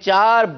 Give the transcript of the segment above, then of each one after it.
4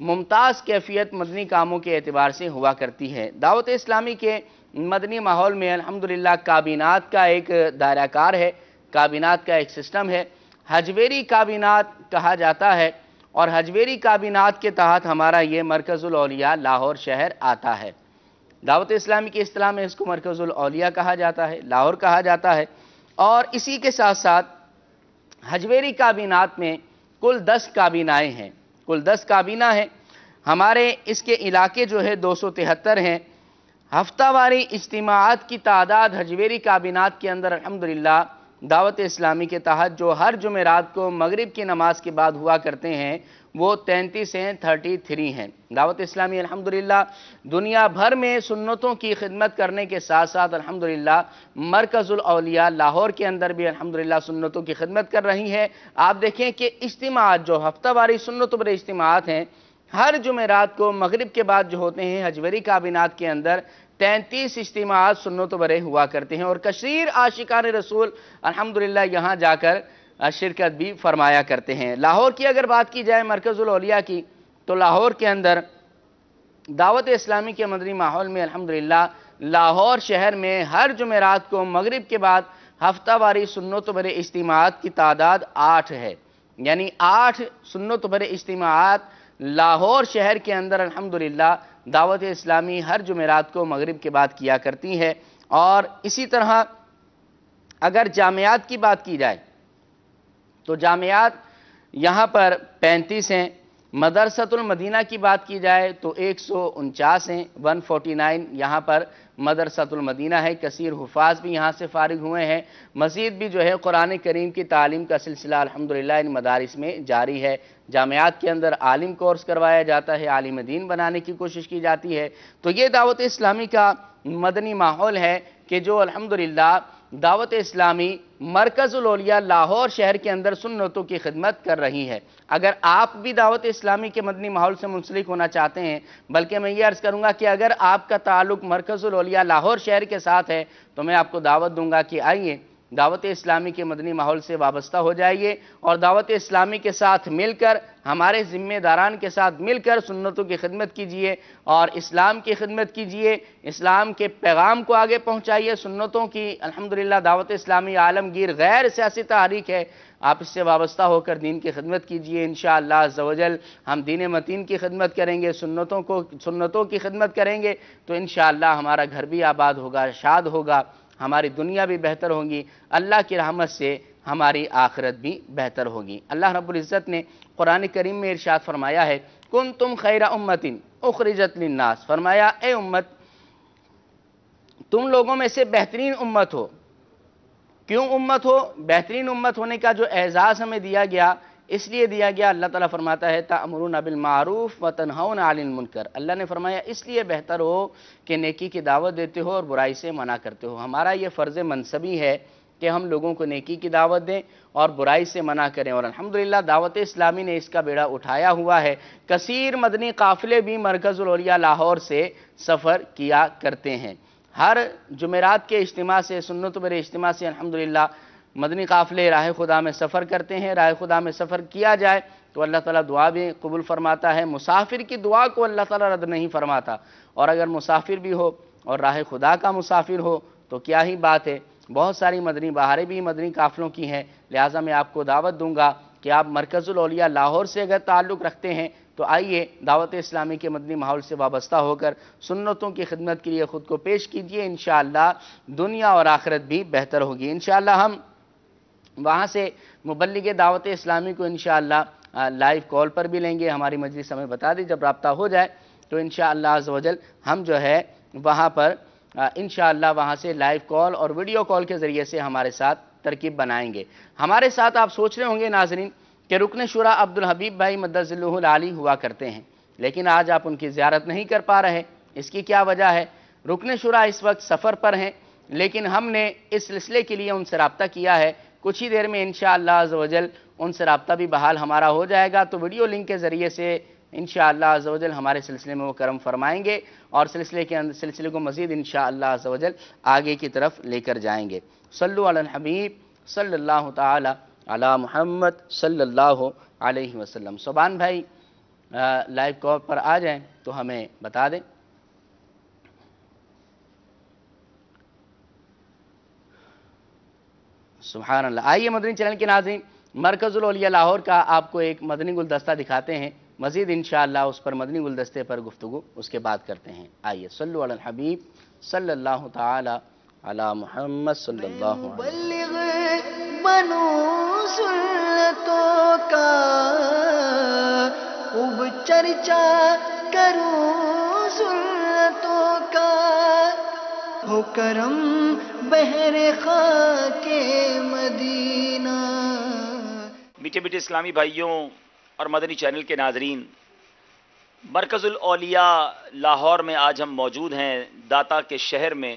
ممتاز کیفیت مدنی کاموں کے اعتبار سے ہوا کرتی ہے۔ دعوت اسلامی کے مدنی ماحول میں الحمدللہ کابینات کا ایک دائرہ کار ہے، کابینات کا ایک سسٹم ہے، حجویری کابینات کہا جاتا ہے، اور حجویری کابینات کے تحت ہمارا یہ مرکز الاولیاء لاہور شہر آتا ہے۔ دعوت اسلامی کی اصطلاح میں اس کو مرکز الاولیاء کہا جاتا ہے، لاہور کہا جاتا ہے، اور اسی کے ساتھ ساتھ حجویری کابینات میں کل 10 کابینائیں ہیں، کل 10 کابینہ ہیں۔ ہمارے اس کے علاقے جو ہے 273 ہیں۔ ہفتہ واری اجتماعات کی تعداد حجویری کابینات کے اندر الحمدللہ دعوت اسلامی کے تحت جو ہر جمعرات کو مغرب کی نماز کے بعد ہوا کرتے ہیں وہ 33 ہیں، 33 ہیں۔ دعوت اسلامی الحمدللہ دنیا بھر میں سنتوں کی خدمت کرنے کے ساتھ ساتھ الحمدللہ مرکز الاولیاء لاہور کے اندر بھی الحمدللہ سنتوں کی خدمت کر رہی ہے۔ آپ دیکھیں کہ اجتماعات جو ہفتہ واری سنتوں پر اجتماعات ہیں ہر جمعرات کو مغرب کے بعد جو ہوتے ہیں حجویری کابینات کے اندر 33 اجتماعات سنتوں پر ہوا کرتے ہیں، اور کثیر عاشقان رسول الحمدللہ یہاں جا کر شرکت بھی فرمایا کرتے ہیں۔ لاہور کی اگر بات کی جائے مرکز الاولیاء کی، تو لاہور کے اندر دعوت اسلامی کے مدنی ماحول میں الحمدللہ لاہور شہر میں ہر جمعرات کو مغرب کے بعد ہفتہ واری سنتوں پر اجتماعات کی تعداد 8 ہے، یعنی 8 سنتوں پر اجتماعات لاہور شہر کے اندر الحمدللہ دعوت اسلامی ہر جمعرات کو مغرب کے بعد کیا کرتی ہے۔ اور اسی طرح اگر جامعات کی بات کی جائے تو جامعات یہاں پر 35 ہیں، مدرسۃ المدینہ کی بات کی جائے تو 149 ہیں، 149 یہاں پر مدرسۃ المدینہ ہے، کثیر حفاظ بھی یہاں سے فارغ ہوئے ہیں۔ مزید بھی جو ہے قرآن کریم کی تعلیم کا سلسلہ الحمدللہ ان مدارس میں جاری ہے۔ جامعات کے اندر عالم کورس کروایا جاتا ہے، عالم دین بنانے کی کوشش کی جاتی ہے۔ تو یہ دعوت اسلامی کا مدنی ماحول ہے کہ جو الحمدللہ دعوت اسلامی مرکز الاولیاء لاہور شہر کے اندر سنتوں کی خدمت کر رہی ہے۔ اگر آپ بھی دعوت اسلامی کے مدنی ماحول سے منسلک ہونا چاہتے ہیں، بلکہ میں یہ عرض کروں گا کہ اگر آپ کا تعلق مرکز الاولیاء لاہور شہر کے ساتھ ہے تو میں آپ کو دعوت دوں گا کہ آئیے دعوت اسلامی کے مدنی ماحول سے وابستہ ہو جائیے، اور دعوت اسلامی کے ساتھ مل کر ہمارے ذمہ داران کے ساتھ مل کر سنتوں کی خدمت کیجئے اور اسلام کی خدمت کیجئے، اسلام کے پیغام کو آگے پہنچائیے۔ سنتوں کی الحمدللہ دعوت اسلامی عالمگیر غیر سیاسی تحریک ہے، آپ اس سے وابستہ ہو کر دین کی خدمت کیجئے۔ انشاءاللہ عز و جل ہم دین متین کی خدمت کریں گے، سنتوں کی خدمت کریں گے تو انشاءاللہ ہمارا گھر بھی آباد ہوگا، شاد ہوگا، ہماری دنیا بھی بہتر ہوگی، اللہ کی رحمت سے ہماری آخرت بھی بہتر ہوگی۔ اللہ رب العزت نے قرآن کریم میں ارشاد فرمایا ہے کنتم خیر امت اخرجت للناس، فرمایا اے امت تم لوگوں میں سے بہترین امت ہو۔ کیوں امت ہو؟ بہترین امت ہونے کا جو اعزاز ہمیں دیا گیا اس لیے دیا گیا، اللہ تعالیٰ فرماتا ہے تأمرون بالمعروف وتنہون عن المنکر، اللہ نے فرمایا اس لیے بہتر ہو کہ نیکی کی دعوت دیتے ہو اور برائی سے منع کرتے ہو۔ ہمارا یہ فرض منصبی ہے کہ ہم لوگوں کو نیکی کی دعوت دیں اور برائی سے منع کریں، اور الحمدللہ دعوت اسلامی نے اس کا بیڑا اٹھایا ہوا ہے۔ کثیر مدنی قافلے بھی مرکز الاولیاء لاہور سے سفر کیا کرتے ہیں۔ ہر جمعرات کے اجتماع سے، سنتوں پر اجتماع سے الحمدللہ مدنی قافلے راہ خدا میں سفر کرتے ہیں۔ راہ خدا میں سفر کیا جائے تو اللہ تعالیٰ دعا بھی قبول فرماتا ہے، مسافر کی دعا کو اللہ تعالیٰ رد نہیں فرماتا، اور اگر مسافر بھی ہو اور راہ خدا کا مسافر ہو تو کیا ہی بات ہے۔ بہت ساری مدنی بہاریں بھی مدنی قافلوں کی ہیں، لہٰذا میں آپ کو دعوت دوں گا کہ آپ مرکز الاولیاء لاہور سے اگر تعلق رکھتے ہیں تو آئیے دعوت اسلامی کے مدنی ماحول سے وابستہ ہو کر سنتوں کی خدمت کے لیے خود کو پیش کیجئے، انشاءاللہ دنیا اور آخرت بھی بہتر ہوگی۔ انشاءاللہ ہم وہاں سے مبلغ دعوت اسلامی کو انشاءاللہ لائیو کال پر بھی لیں گے، ہماری مجلس ہمیں بتا دی جب رابطہ ہو جائے تو انشاءاللہ عز و جل ہم جو ہے وہاں پر انشاءاللہ وہاں سے لائیو کال اور ویڈیو کال کے ذریعے سے ہمارے ساتھ ترکیب بنائیں گے۔ ہمارے ساتھ آپ سوچ رہے ہوں گے ناظرین کہ رکن شورا عبدالحبیب بھائی مدد ظلہ العالی ہوا کرتے ہیں، لیکن آج آپ ان کی زیارت نہیں کر پا رہے، اس کی کیا وجہ ہے؟ رکن شورا اس وقت سفر پر ہیں، لیکن ہم نے اس سلسلے کے لیے ان سے رابطہ کیا ہے، کچھ ہی دیر میں انشاءاللہ عز و جل ان سے رابطہ بھی بحال ہمارا ہو جائے گا، تو ویڈیو لنک کے ذریعے سے انشاءاللہ عز و جل ہمارے سلسلے میں وہ کرم فرمائیں گے اور سلسلے کو مزید انشاءاللہ عز و جل آگے کی طرف لے کر جائیں گے۔ صلو علی الحبیب صلی اللہ تعالی علی محمد صلی اللہ علیہ وسلم۔ سبحان بھائی لائیو کال پر آ جائیں تو ہمیں بتا دیں۔ سبحان اللہ۔ آئیے مدنی چینل کے ناظرین، مرکز الاولیاء لاہور کا آپ کو ایک مدنی گلدستہ دکھاتے ہیں، مزید انشاءاللہ اس پر مدنی گلدستے پر گفتگو اس کے بعد کرتے ہیں۔ آئیے، صلو علی الحبیب صلی اللہ تعالی علی محمد صلی اللہ علیہ وسلم۔ مبلغ بنو سنتوں کا خوب چرچا کروں سنتوں کا، ہو کرم بحر خاک مدینہ۔ میٹھے میٹھے اسلامی بھائیوں اور مدنی چینل کے ناظرین، مرکز الاولیاء لاہور میں آج ہم موجود ہیں، داتا کے شہر میں۔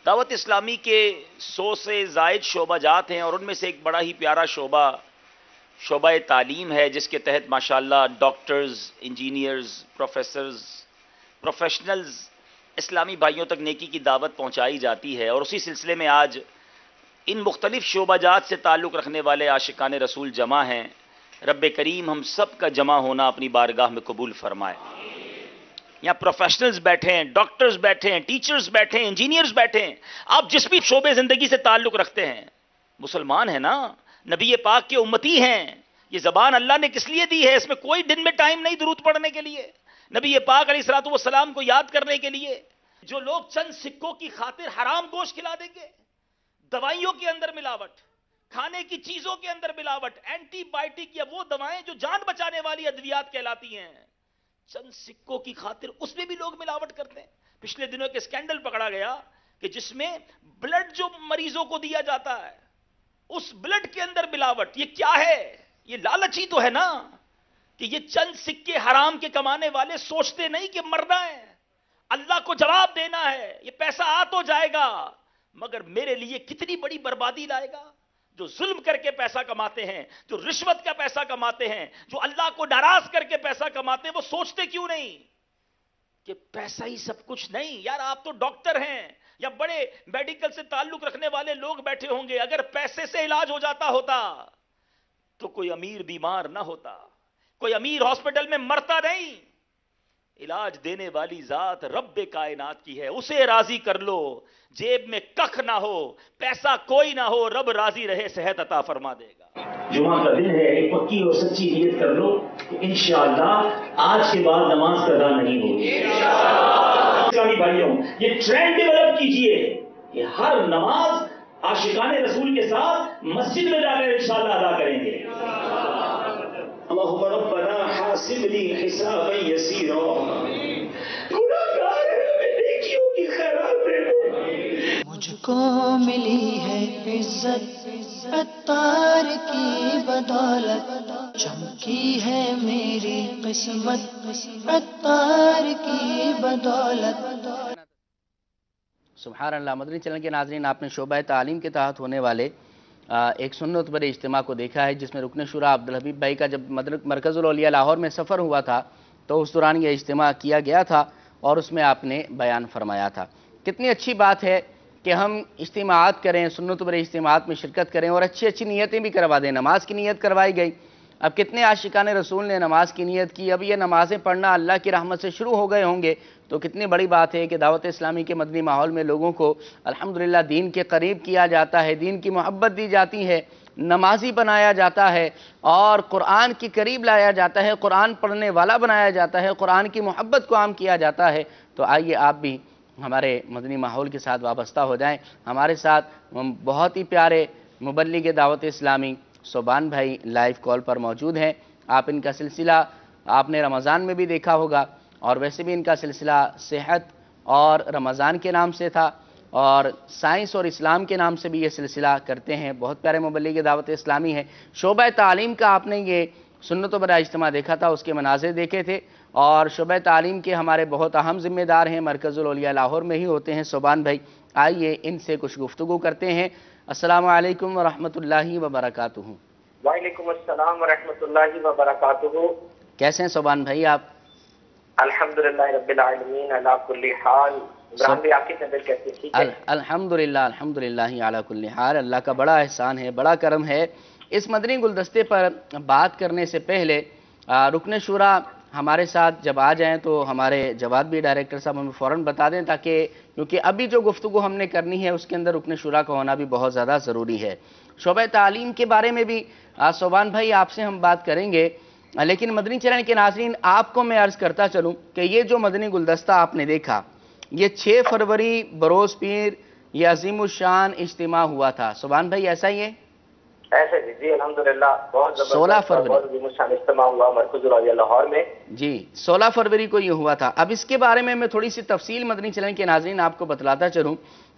دعوت اسلامی کے 100 سے زائد شعبہ جات ہیں، اور ان میں سے ایک بڑا ہی پیارا شعبہ تعلیم ہے، جس کے تحت ماشاءاللہ ڈاکٹرز، انجینئرز، پروفیشنلز اسلامی بھائیوں تک نیکی کی دعوت پہنچائی جاتی ہے۔ اور اسی سلسلے میں آج ان مختلف شعبہ جات سے تعلق رکھنے والے عاشقان رسول جمع ہیں۔ رب کریم ہم سب کا جمع ہونا اپنی بارگاہ میں قبول فرمائے۔ یہاں پروفیشنلز بیٹھے ہیں، ڈاکٹرز بیٹھے ہیں، ٹیچرز بیٹھے ہیں، انجینئرز بیٹھے ہیں، آپ جس بھی شعبے زندگی سے تعلق رکھتے ہیں، مسلمان ہیں نا، نبی پاک کے امتی ہیں۔ یہ زبان اللہ نے کس لیے دی ہے؟ اس میں کوئی دن میں ٹائم نہیں درود پڑھنے کے لیے، نبی پاک علیہ الصلوۃ والسلام کو یاد کرنے کے لیے۔ جو لوگ چند سکوں کی خاطر حرام گوشت کھلا دیں گے، دوائیوں کے اندر ملاوٹ، کھانے کی چیزوں کے اندر ملاوٹ، اینٹی بائیوٹک یا وہ دوائیں جو جان بچانے والی ادویات کہلاتی ہیں، چند سکوں کی خاطر اس میں بھی لوگ ملاوٹ کرتے ہیں۔ پچھلے دنوں ایک اسکینڈل پکڑا گیا کہ جس میں بلڈ جو مریضوں کو دیا جاتا ہے، اس بلڈ کے اندر ملاوٹ۔ یہ کیا ہے؟ یہ لالچ ہی تو ہے نا، کہ یہ چند سکے حرام کے کمانے والے سوچتے نہیں کہ مرنا ہے، اللہ کو جواب دینا ہے، یہ پیسہ آ تو جائے گا مگر میرے لیے کتنی بڑی بربادی لائے گا۔ جو ظلم کر کے پیسہ کماتے ہیں، جو رشوت کا پیسہ کماتے ہیں، جو اللہ کو ناراض کر کے پیسہ کماتے ہیں، وہ سوچتے کیوں نہیں کہ پیسہ ہی سب کچھ نہیں؟ یار آپ تو ڈاکٹر ہیں یا بڑے میڈیکل سے تعلق رکھنے والے لوگ بیٹھے ہوں گے، اگر پیسے سے علاج ہو جاتا ہوتا تو کوئی امیر بیمار نہ ہوتا، کوئی امیر ہاسپٹل میں مرتا نہیں۔ علاج دینے والی ذات رب کائنات کی ہے، اسے راضی کر لو، جیب میں کخ نہ ہو، پیسہ کوئی نہ ہو، رب راضی رہے، صحت عطا فرما دے گا۔ جمعہ کا دن ہے، ایک پکی اور سچی نیت کر لو کہ انشاءاللہ آج کے بعد نماز قضا نہیں ہوگی۔ اسلامی بھائیوں، یہ ٹرینڈ ڈیولپ کیجئے کہ ہر نماز عاشقان رسول کے ساتھ مسجد میں جا کر انشاءاللہ ادا کریں گے۔ اللہم ربنا حاسبنی حسابا یسیرا، گناہگار ہیں، ہمیں نیکیوں کی خیرات دے دو۔ مجھ کو ملی ہے عزت عطار کی بدولت، چمکی ہے میری قسمت عطار کی بدولت۔ سبحان اللہ۔ مدنی چینل کے ناظرین، آپ نے شعبہ تعلیم کے تحت ہونے والے ایک سنت بڑے اجتماع کو دیکھا ہے، جس میں رکن شورا عبدالحبیب بھائی کا جب مرکز الاولیاء لاہور میں سفر ہوا تھا تو اس دوران یہ اجتماع کیا گیا تھا اور اس میں آپ نے بیان فرمایا تھا۔ کتنی اچھی بات ہے کہ ہم اجتماعات کریں، سنت بڑے اجتماعات میں شرکت کریں اور اچھی اچھی نیتیں بھی کروا دیں۔ نماز کی نیت کروائی گئی، اب کتنے عاشقان رسول نے نماز کی نیت کی، اب یہ نمازیں پڑھنا اللہ کی رحمت سے شروع ہو گئے ہوں گے، تو کتنی بڑی بات ہے کہ دعوت اسلامی کے مدنی ماحول میں لوگوں کو الحمدللہ دین کے قریب کیا جاتا ہے، دین کی محبت دی جاتی ہے، نمازی بنایا جاتا ہے اور قرآن کی قریب لایا جاتا ہے، قرآن پڑھنے والا بنایا جاتا ہے، قرآن کی محبت کو عام کیا جاتا ہے۔ تو آئیے آپ بھی ہمارے مدنی ماحول کے ساتھ وابستہ ہو جائیں۔ ہمارے ساتھ بہت ہی پیارے مبلغ دعوت اسلامی صوبان بھائی لائیو کال پر موجود ہیں۔ آپ ان کا سلسلہ آپ نے رمضان میں بھی دیکھا ہوگا، اور ویسے بھی ان کا سلسلہ صحت اور رمضان کے نام سے تھا، اور سائنس اور اسلام کے نام سے بھی یہ سلسلہ کرتے ہیں۔ بہت پیارے مبلغ دعوت اسلامی ہیں۔ شعبہ تعلیم کا آپ نے یہ سنت و برا اجتماع دیکھا تھا، اس کے مناظر دیکھے تھے، اور شعبہ تعلیم کے ہمارے بہت اہم ذمہ دار ہیں، مرکز الاولیاء لاہور میں ہی ہوتے ہیں صوبان بھائی۔ آئیے ان سے کچھ گفتگو کرتے ہیں۔ السلام علیکم ورحمۃ اللہ وبرکاتہ۔ وعلیکم السلام ورحمۃ اللہ وبرکاتہ۔ کیسے ہیں صوبان بھائی آپ؟ الحمدللہ رب العالمین علی کل حال۔ عمران بھائی آپ کی طبیعت کیسی ہے؟ ٹھیک ہے الحمدللہ علی کل حال۔ اللہ کا بڑا احسان ہے، بڑا کرم ہے۔ اس مدنی گلدستے پر بات کرنے سے پہلے رکن شورا ہمارے ساتھ جب آ جائیں تو ہمارے جواد بھی ڈائریکٹر صاحب ہمیں فوراً بتا دیں، تاکہ کیونکہ ابھی جو گفتگو ہم نے کرنی ہے اس کے اندر رکن شورا کا ہونا بھی بہت زیادہ ضروری ہے۔ شعبہ تعلیم کے بارے میں بھی صوبان بھائی آپ سے ہم بات کریں گے، لیکن مدنی چینل کے ناظرین آپ کو میں عرض کرتا چلوں کہ یہ جو مدنی گلدستہ آپ نے دیکھا، یہ 6 فروری بروز پیر یہ عظیم الشان اجتماع ہوا تھا، صوبان بھائی ایسا ہی ہے؟ ایسے جی الحمدللہ بہت 16 زبردست فروری بہت عظیم الشان اجتماع ہوا مرکز العالیہ لاہور میں جی 16 فروری کو یہ ہوا تھا۔ اب اس کے بارے میں تھوڑی سی تفصیل مدنی چینل کے ناظرین آپ کو بتلاتا چلوں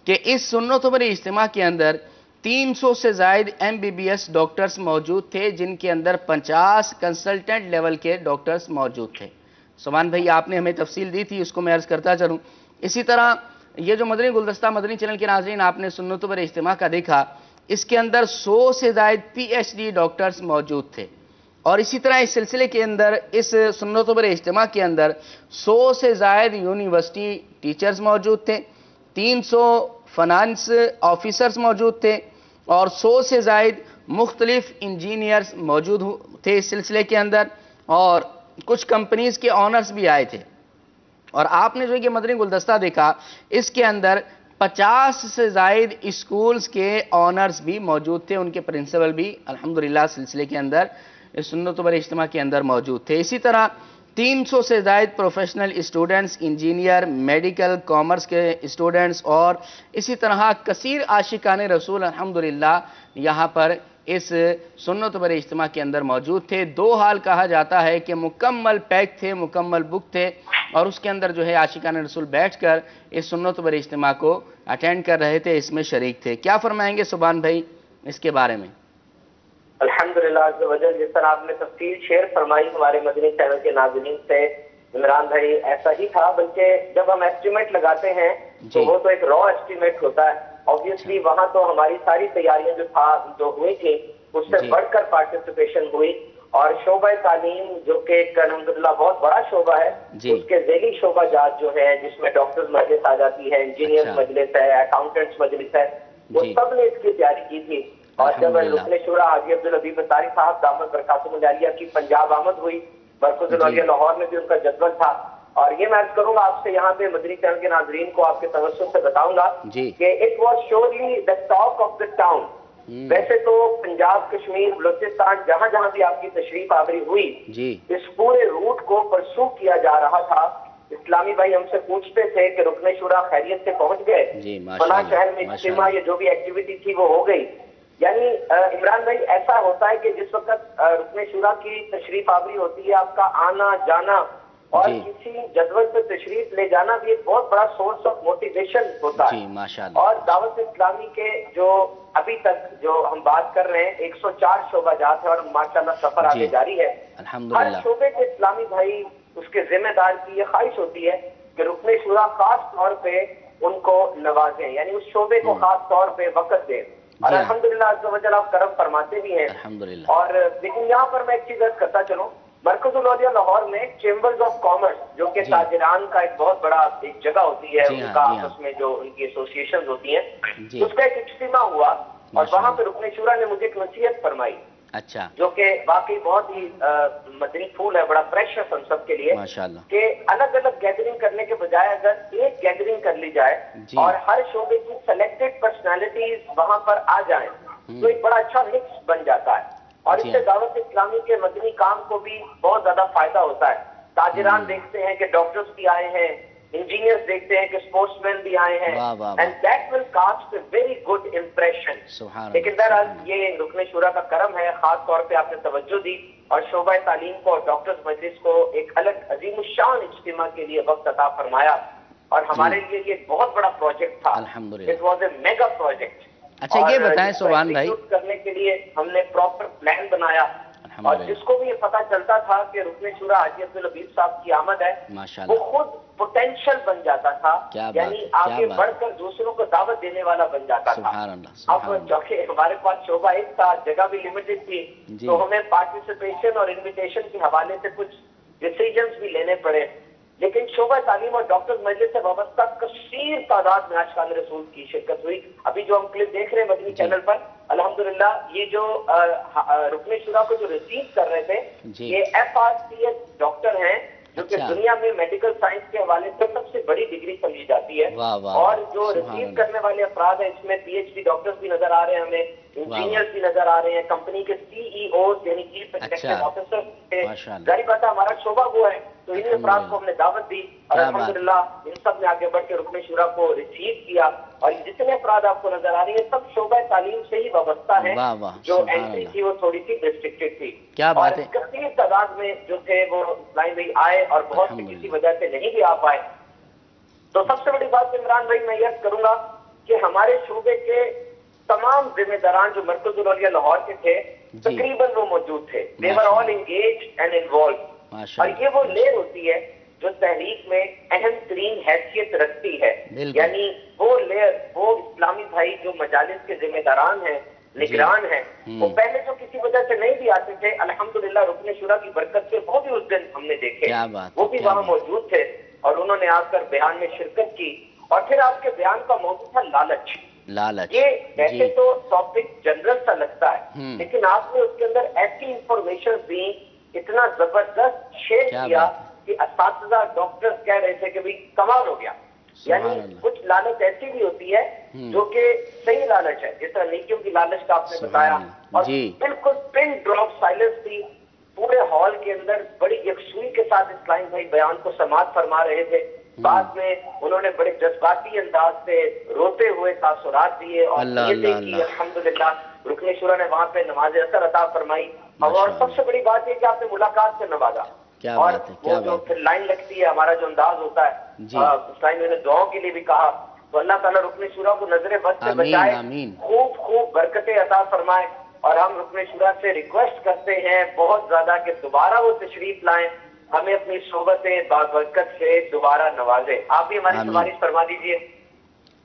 کہ اس سنت بری اجتماع کے اندر 300 سے زائد MBBS ڈاکٹرز موجود تھے، جن کے اندر 50 کنسلٹنٹ لیول کے ڈاکٹرز موجود تھے۔ سبحان بھائی آپ نے ہمیں تفصیل دی تھی، اس کو میں عرض کرتا چلوں۔ اسی طرح یہ جو مدنی گلدستہ مدنی چینل کے ناظرین آپ نے سنت بر اجتماع کا دیکھا، اس کے اندر 100 سے زائد PhD ڈاکٹرز موجود تھے، اور اسی طرح اس سلسلے کے اندر اس سنت بر اجتماع کے اندر 100 سے زائد یونیورسٹی ٹیچرز موجود تھے، 300 فنانس آفیسرز موجود تھے، اور 100 سے زائد مختلف انجینئرز موجود تھے اس سلسلے کے اندر، اور کچھ کمپنیز کے آنرز بھی آئے تھے۔ اور آپ نے جو یہ مدنی گلدستہ دیکھا، اس کے اندر 50 سے زائد اسکولز کے آنرز بھی موجود تھے، ان کے پرنسپل بھی الحمدللہ سلسلے کے اندر سنت بر اجتماع کے اندر موجود تھے۔ اسی طرح 300 سے زائد professional students, engineer, medical, commerce کے اسٹوڈنٹس، اور اسی طرح کثیر عاشقان رسول الحمدللہ یہاں پر اس سنت بر اجتماع کے اندر موجود تھے۔ 2 حال کہا جاتا ہے کہ مکمل پیک تھے، مکمل بک تھے، اور اس کے اندر جو ہے عاشقان رسول بیٹھ کر اس سنت بر اجتماع کو اٹینڈ کر رہے تھے، اس میں شریک تھے۔ کیا فرمائیں گے سبحان بھائی اس کے بارے میں؟ الحمدللہ عز و جل، جس طرح آپ نے تفصیل شیئر فرمائی ہمارے مدنی چینل کے ناظرین سے، عمران بھائی ایسا ہی تھا، بلکہ جب ہم ایسٹیمیٹ لگاتے ہیں تو وہ تو ایک را ایسٹیمیٹ ہوتا ہے، آبویسلی وہاں تو ہماری ساری تیاریاں جو ہوئی تھی اس سے بڑھ کر پارٹیسپیشن ہوئی، اور شعبہ تعلیم جو کہ الحمدللہ بہت بڑا شعبہ ہے، اس کے ذیلی شعبہ جات جو ہیں جس میں ڈاکٹرز مجلس آ جاتی ہے، انجینئرز مجلس ہے، اکاؤنٹنٹس مجلس ہے، وہ سب نے اس کی تیاری کی تھی۔ اور جب رکن شورا حاجی عبدالحبیب اتاری صاحب دامت برکاتہم العالیہ کی پنجاب آمد ہوئی، مرکز العالیہ لاہور میں بھی ان کا جدول تھا، اور یہ میں عرض کروں گا آپ سے یہاں پہ مدنی چینل کے ناظرین کو آپ کے توسط سے بتاؤں گا کہ it was surely the talk of the town. ویسے تو پنجاب، کشمیر، بلوچستان جہاں جہاں بھی آپ کی تشریف آوری ہوئی، اس پورے روٹ کو پرسو کیا جا رہا تھا۔ اسلامی بھائی ہم سے پوچھتے تھے کہ رکن شورا خیریت سے پہنچ گئے، فلاں شہر میں اجتماع یہ جو بھی ایکٹیویٹی تھی وہ ہو گئی۔ یعنی عمران بھائی ایسا ہوتا ہے کہ جس وقت رکن شورا کی تشریف آوری ہوتی ہے، آپ کا آنا جانا اور کسی جدول پہ تشریف لے جانا بھی ایک بہت بڑا سورس آف موٹیویشن ہوتا ہے۔ اور دعوت اسلامی کے جو ابھی تک جو ہم بات کر رہے ہیں 104 شعبہ جات ہے، اور ماشاءاللہ سفر آگے جاری ہے۔ ہر شعبے کے اسلامی بھائی اس کے ذمہ دار کی یہ خواہش ہوتی ہے کہ رکن شورا خاص طور پہ ان کو نوازیں، یعنی اس شعبے کو خاص طور پہ وقت دیں، اور الحمدللہ عز و جل آپ کرم فرماتے بھی ہیں۔ اور لیکن یہاں پر میں ایک چیز عرض کرتا چلوں، مرکز العالیہ لاہور میں چیمبرز آف کامرس جو کہ تاجران کا ایک بہت بڑا ایک جگہ ہوتی ہے، ان کا آپس میں جو ان کی ایسوسیشن ہوتی ہیں، اس کا ایک اجتماع ہوا، اور وہاں پہ رکن شورا نے مجھے ایک نصیحت فرمائی جو کہ واقعی بہت ہی مدنی پھول ہے، بڑا پریشس ہم سب کے لیے، کہ الگ الگ گیدرنگ کرنے کے بجائے اگر ایک گیدرنگ کر لی جائے اور ہر شعبے کی سلیکٹڈ پرسنالٹیز وہاں پر آ جائیں تو ایک بڑا اچھا مکس بن جاتا ہے، اور اس سے دعوت اسلامی کے مدنی کام کو بھی بہت زیادہ فائدہ ہوتا ہے۔ تاجران دیکھتے ہیں کہ ڈاکٹرز بھی آئے ہیں، انجینئرز دیکھتے ہیں کہ اسپورٹس مین بھی آئے ہیں، and that will cost a very good impression. لیکن بہرحال یہ رکن شورا کا کرم ہے، خاص طور پہ آپ نے توجہ دی اور شعبہ تعلیم کو اور ڈاکٹرز مجلس کو ایک الگ عظیم الشان اجتماع کے لیے وقت عطا فرمایا، اور ہمارے لیے یہ بہت بڑا پروجیکٹ تھا، it was a mega project. اچھا یہ بتائیں سبحان بھائی، کرنے کے لیے ہم نے پراپر پلان بنایا، اور جس کو بھی یہ پتا چلتا تھا کہ رکن شورا حاجی عبدالحبیب صاحب کی آمد ہے، وہ خود پوٹینشیل بن جاتا تھا، یعنی آگے بڑھ کر دوسروں کو دعوت دینے والا بن جاتا تھا۔ اب چونکہ ہمارے پاس شعبہ ایک تھا، جگہ بھی لمیٹڈ تھی، تو ہمیں پارٹیسپیشن اور انویٹیشن کے حوالے سے کچھ ڈیسیجنز بھی لینے پڑے۔ لیکن شعبہ تعلیم اور ڈاکٹرز مجلس سے وابستہ کثیر تعداد میں عاشقان رسول کی شرکت ہوئی. ابھی جو ہم کلپ دیکھ رہے ہیں مدنی چینل پر، الحمدللہ یہ جو رکن شورا کو جو ریسیو کر رہے تھے، یہ FRCS ڈاکٹر ہیں جو کہ دنیا میں میڈیکل سائنس کے حوالے سے سب سے بڑی ڈگری سمجھی جاتی ہے. اور جو ریسیو کرنے والے افراد ہیں اس میں PhD ڈاکٹرز بھی نظر آ رہے ہیں، ہمیں انجینئرز بھی نظر آ رہے ہیں، کمپنی کے CEOs یعنی چیف ایگزیکٹو آفیسر. ظاہر بات ہے ہمارا شعبہ وہ ہے تو انہیں افراد کو ہم نے دعوت دی اور الحمدللہ ان سب نے آگے بڑھ کے رکن شورا کو ریسیو کیا. اور جتنے افراد آپ کو نظر آ رہی ہیں سب شعبہ تعلیم سے ہی وابستہ ہیں. جو انٹری تھی وہ تھوڑی سی ریسٹرکٹڈ تھی. اور کثیر تعداد میں جو تھے وہ اسلام بھائی آئے اور بہت سی کسی وجہ سے نہیں بھی آ پائے. تو سب سے بڑی بات عمران بھائی میں یہ کروں گا کہ ہمارے شعبے کے تمام ذمہ داران جو مرکز العلیا لاہور کے تھے تقریباً وہ موجود تھے. They were all engaged and involved. اور یہ وہ لیر ہوتی ہے جو تحریک میں اہم ترین حیثیت رکھتی ہے. یعنی وہ لیر، وہ اسلامی بھائی جو مجالس کے ذمہ داران ہیں، نگران ہیں، وہ پہلے جو کسی وجہ سے نہیں بھی آتے تھے، الحمدللہ رکن شورا کی برکت سے وہ بھی اس دن ہم نے دیکھے، وہ بھی وہاں موجود تھے اور انہوں نے آ کر بیان میں شرکت کی. اور پھر آپ کے بیان کا موضوع تھا لالچ. یہ ویسے تو ٹاپک جنرل سا لگتا ہے لیکن آپ نے اس کے اندر ایسی انفارمیشن دی، اتنا زبردست شیئر کیا کہ اساتذہ ڈاکٹر کہہ رہے تھے کہ بھئی کمال ہو گیا. یعنی کچھ لالچ ایسی بھی ہوتی ہے جو کہ صحیح لالچ ہے، جس طرح نیکیوں کی لالچ کا آپ نے بتایا. اور بالکل پن ڈراپ سائلنس تھی پورے ہال کے اندر. بڑی یکسوئی کے ساتھ اسلام بھائی بیان کو سماعت فرما رہے تھے. بعد میں انہوں نے بڑے جذباتی انداز سے روتے ہوئے تاثرات دیے اور نیتیں کی. الحمدللہ رکن شورا نے وہاں پہ نماز اثر عطا فرمائی. اور سب سے بڑی بات یہ کہ آپ نے ملاقات سے نوازا. اور وہ جو پھر لائن لگتی ہے، ہمارا جو انداز ہوتا ہے، اسلام نے دعاؤں کے لیے بھی کہا. تو اللہ تعالیٰ رکن شورا کو نظر بد سے بچائے، خوب خوب برکتیں عطا فرمائے. اور ہم رکن شورا سے ریکویسٹ کرتے ہیں بہت زیادہ کہ دوبارہ وہ تشریف لائیں، ہمیں اپنی صحبت بابرکت سے دوبارہ نوازے. آپ بھی ہماری سفارش فرما دیجئے.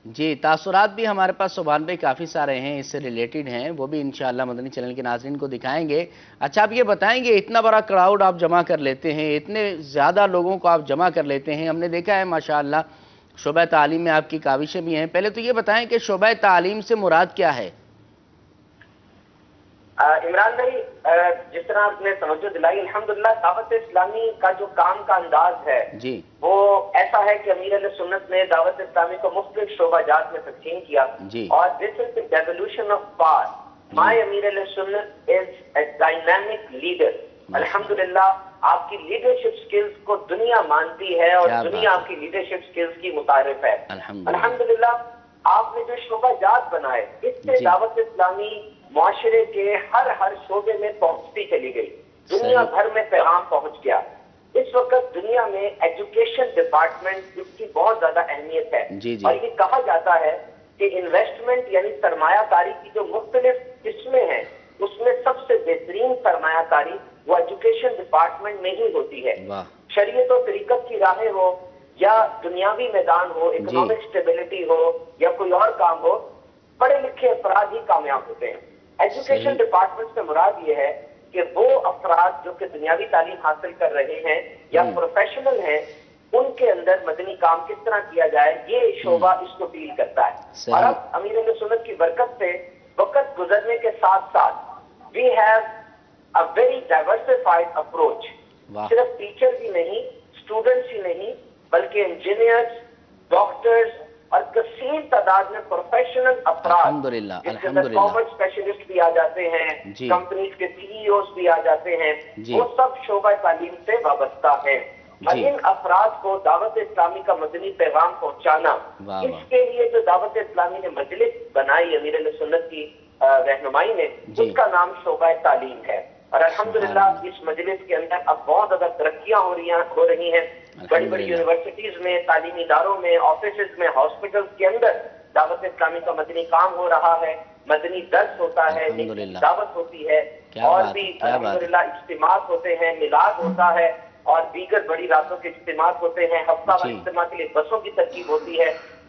جی، تاثرات بھی ہمارے پاس سبحان بھائی کافی سارے ہیں، اس سے ریلیٹڈ ہیں، وہ بھی انشاءاللہ مدنی چینل کے ناظرین کو دکھائیں گے. اچھا آپ یہ بتائیں گے اتنا بڑا کراؤڈ آپ جمع کر لیتے ہیں، اتنے زیادہ لوگوں کو آپ جمع کر لیتے ہیں، ہم نے دیکھا ہے ماشاءاللہ شعبہ تعلیم میں آپ کی کاوشیں بھی ہیں. پہلے تو یہ بتائیں کہ شعبہ تعلیم سے مراد کیا ہے؟ عمران بھائی جس طرح آپ نے توجہ دلائی، الحمدللہ دعوت اسلامی کا جو کام کا انداز ہے وہ ایسا ہے کہ امیر علیہ سنت نے دعوت اسلامی کو مختلف شعبہ جات میں تقسیم کیا. اور دس از دی ڈیولیوشن آف پاور. مائی امیر علیہ سنت از اے ڈائنامک لیڈر. الحمدللہ آپ کی لیڈرشپ سکلز کو دنیا مانتی ہے اور دنیا آپ کی لیڈرشپ سکلز کی متعارف ہے. الحمدللہ آپ نے جو شعبہ جات بنائے اس سے دعوت اسلامی معاشرے کے ہر شعبے میں پہنچتی چلی گئی. دنیا بھر میں پیغام پہنچ گیا. اس وقت دنیا میں ایجوکیشن ڈپارٹمنٹ اس کی بہت زیادہ اہمیت ہے. اور یہ کہا جاتا ہے کہ انویسٹمنٹ یعنی سرمایہ کاری کی جو مختلف قسمیں ہیں اس میں سب سے بہترین سرمایہ کاری وہ ایجوکیشن ڈپارٹمنٹ میں ہی ہوتی ہے. شریعت و طریقت کی راہیں ہو یا دنیاوی میدان ہو، اکنامک اسٹیبلٹی ہو یا کوئی اور کام ہو، پڑھے لکھے افراد ہی کامیاب ہوتے ہیں. ایجوکیشن ڈپارٹمنٹ سے مراد یہ ہے کہ وہ افراد جو کہ دنیاوی تعلیم حاصل کر رہے ہیں یا پروفیشنل ہیں ان کے اندر مدنی کام کس طرح کیا جائے، یہ شعبہ اس کو ڈیل کرتا ہے. اور اب امیر علیہ سنت کی برکت سے وقت گزرنے کے ساتھ ساتھ we have a very diversified approach. صرف ٹیچر ہی نہیں، اسٹوڈنٹس ہی نہیں، بلکہ انجینئرز، ڈاکٹرز اور کثیر تعداد میں پروفیشنل افراد جس کے اندر کامرس اسپیشلسٹ بھی آ جاتے ہیں، کمپنیز کے CEOs بھی آ جاتے ہیں، وہ سب شعبہ تعلیم سے وابستہ ہیں. ان افراد کو دعوت اسلامی کا مدنی پیغام پہنچانا، اس کے لیے جو دعوت اسلامی نے مجلس بنائی امیر علیہ سنت کی رہنمائی میں، اس کا نام شعبہ تعلیم ہے. اور الحمدللہ اس مجلس کے اندر اب بہت زیادہ ترقیاں ہو رہی ہیں. بڑی بڑی یونیورسٹیز میں، تعلیمی اداروں میں، آفیسز میں، ہاسپٹلز کے اندر دعوت اسلامی کا مدنی کام ہو رہا ہے. مدنی درس ہوتا ہے، دعوت ہوتی ہے، اور بھی الحمدللہ اجتماعات ہوتے ہیں، میلاد ہوتا ہے اور دیگر بڑی راتوں کے اجتماعات ہوتے ہیں. ہفتہ وار اجتماع کے لیے بسوں کی ترکیب ہوتی ہے.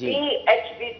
PhD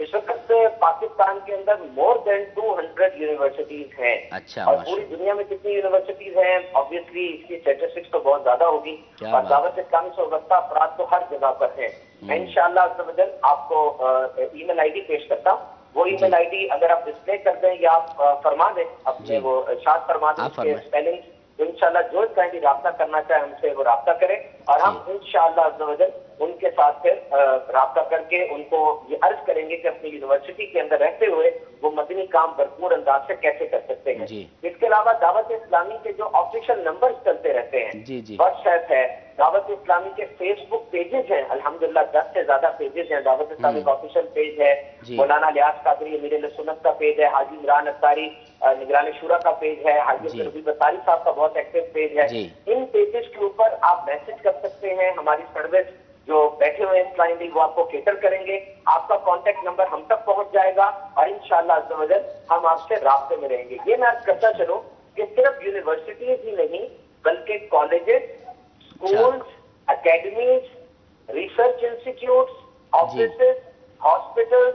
اس وقت پاکستان کے اندر مور دین 200 یونیورسٹیز ہیں. اچھا، اور پوری دنیا میں کتنی یونیورسٹیز ہیں آبویسلی اس کی اسٹیٹسٹکس تو بہت زیادہ ہوگی. اور دعوت اسلامی سے وابستہ افراد تو ہر جگہ پر ہیں. میں انشاءاللہ عز و جل آپ کو ای میل آئی ڈی پیش کرتا ہوں. وہ ای میل آئی ڈی اگر آپ ڈسپلے کر دیں یا آپ فرما دیں اپنے وہ ارشاد فرما دیں اس کے اسپیلنگ، تو انشاءاللہ جو کہیں رابطہ کرنا چاہے ہم سے وہ رابطہ کریں اور ہم انشاءاللہ عز و جل ان کے ساتھ پھر رابطہ کر کے ان کو یہ عرض کریں گے کہ اپنی یونیورسٹی کے اندر رہتے ہوئے وہ مدنی کام بھرپور انداز سے کیسے کر سکتے ہیں. اس کے علاوہ دعوت اسلامی کے جو آفیشیل نمبرز چلتے رہتے ہیں، واٹس ایپ ہے، دعوت اسلامی کے فیس بک پیجز ہیں، الحمدللہ 10 سے زیادہ پیجز ہیں. دعوت اسلامی کا آفیشیل پیج ہے، مولانا لیاس قادری امیر اہل سنت کا پیج ہے، حاجی عمران اختاری نگران شورا کا پیج ہے، حاجی ربیع بطاری صاحب کا بہت ایکٹیو پیج ہے. ان پیجز کے اوپر آپ میسج کر سکتے ہیں. ہماری سروس جو بیٹھے ہوئے ہیں کلائنٹ وہ آپ کو کیٹر کریں گے. آپ کا کانٹیکٹ نمبر ہم تک پہنچ جائے گا اور انشاءاللہ عز و جل ہم آپ سے رابطے میں رہیں گے. یہ میں عرض کرتا چلوں کہ صرف یونیورسٹیز ہی نہیں بلکہ colleges, schools, academies, research institutes, offices, hospital,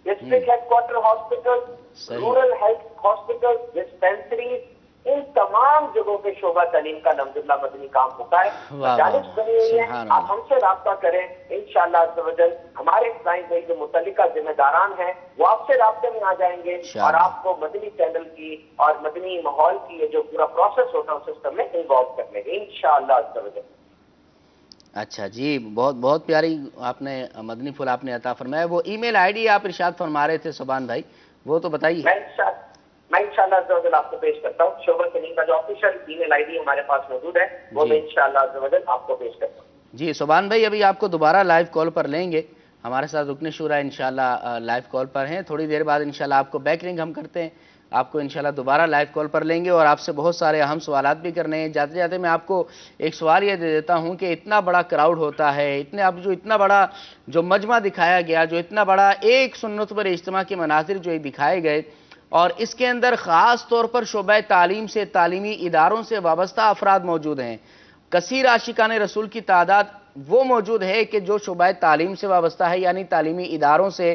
district head quarter hospital, rural health hospital, dispensaries, ان تمام جگہوں پہ شعبہ تعلیم کا الحمدللہ مدنی کام ہوتا ہے. جانب بنی ہوئی ہے، آپ ہم سے رابطہ کریں انشاءاللہ عز و جل. ہمارے کلائنٹ بھائی جو متعلقہ ذمہ داران ہیں وہ آپ سے رابطے میں آ جائیں گے اور آپ کو مدنی چینل کی اور مدنی ماحول کی یہ جو پورا پروسیس ہوتا ہے اس سسٹم میں انوالو کر لیں گے انشاءاللہ عز و جل. اچھا جی، بہت بہت پیاری آپ نے مدنی پھول آپ نے عطا فرمایا. وہ ای میل آئی ڈی آپ ارشاد فرما رہے تھے سبحان بھائی، وہ تو بتائیے. میں انشاءاللہ عز و جل آپ کو پیش کرتا ہوں. شعبہ تعلیم کا جو official E mile I D ہمارے پاس موجود ہے وہ میں انشاءاللہ عز و جل آپ کو پیش کرتا ہوں. جی سبحان بھائی، ابھی آپ کو دوبارہ لائیو کال پر لیں گے. ہمارے ساتھ رکن شورا انشاءاللہ لائیو کال پر ہیں. تھوڑی دیر بعد انشاءاللہ آپ کو بیک رنگ ہم کرتے ہیں، آپ کو انشاءاللہ دوبارہ لائیو کال پر لیں گے اور آپ سے بہت سارے اہم سوالات بھی کرنے ہیں. جاتے جاتے میں آپ کو ایک سوال یہ دے دیتا ہوں کہ اتنا بڑا کراؤڈ ہوتا ہے، اتنا بڑا جو مجمع دکھایا گیا، جو اتنا بڑا ایک سنت پر اجتماع کے مناظر جو دکھائے گئے، اور اس کے اندر خاص طور پر شعبہ تعلیم سے، تعلیمی اداروں سے وابستہ افراد موجود ہیں. کثیر عاشقان رسول کی تعداد وہ موجود ہے کہ جو شعبہ تعلیم سے وابستہ ہے، یعنی تعلیمی اداروں سے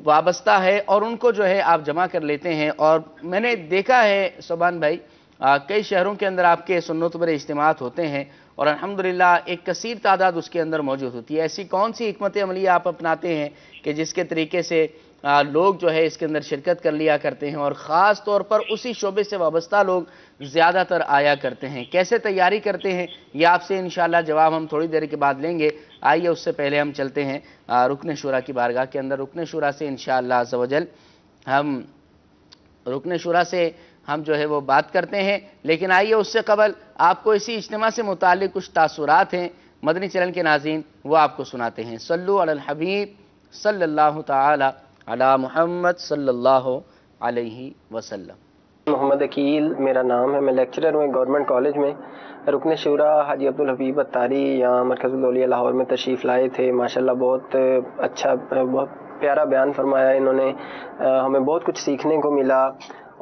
وابستہ ہے، اور ان کو جو ہے آپ جمع کر لیتے ہیں. اور میں نے دیکھا ہے سبحان بھائی کئی شہروں کے اندر آپ کے سنت پر اجتماعات ہوتے ہیں اور الحمدللہ ایک کثیر تعداد اس کے اندر موجود ہوتی ہے. ایسی کون سی حکمت عملی آپ اپناتے ہیں کہ جس کے طریقے سے لوگ جو ہے اس کے اندر شرکت کر لیا کرتے ہیں اور خاص طور پر اسی شعبے سے وابستہ لوگ زیادہ تر آیا کرتے ہیں؟ کیسے تیاری کرتے ہیں؟ یہ آپ سے انشاءاللہ جواب ہم تھوڑی دیر کے بعد لیں گے. آئیے اس سے پہلے ہم چلتے ہیں رکن شورا کی بارگاہ کے اندر. رکن شورا سے انشاءاللہ عز و جل ہم جو ہے وہ بات کرتے ہیں، لیکن آئیے اس سے قبل آپ کو اسی اجتماع سے متعلق کچھ تاثرات ہیں مدنی چینل کے ناظرین، وہ آپ کو سناتے ہیں. صلو علی الحبیب صلی اللہ تعالی علی محمد صلی اللہ علیہ وسلم. محمد عقیل میرا نام ہے، میں لیکچرر ہوں گورنمنٹ کالج میں. رکن شورا حاجی عبدالحبیب اتاری یہاں مرکز الاولیاء لاہور میں تشریف لائے تھے. ماشاءاللہ بہت اچھا، بہت پیارا بیان فرمایا انہوں نے. ہمیں بہت کچھ سیکھنے کو ملا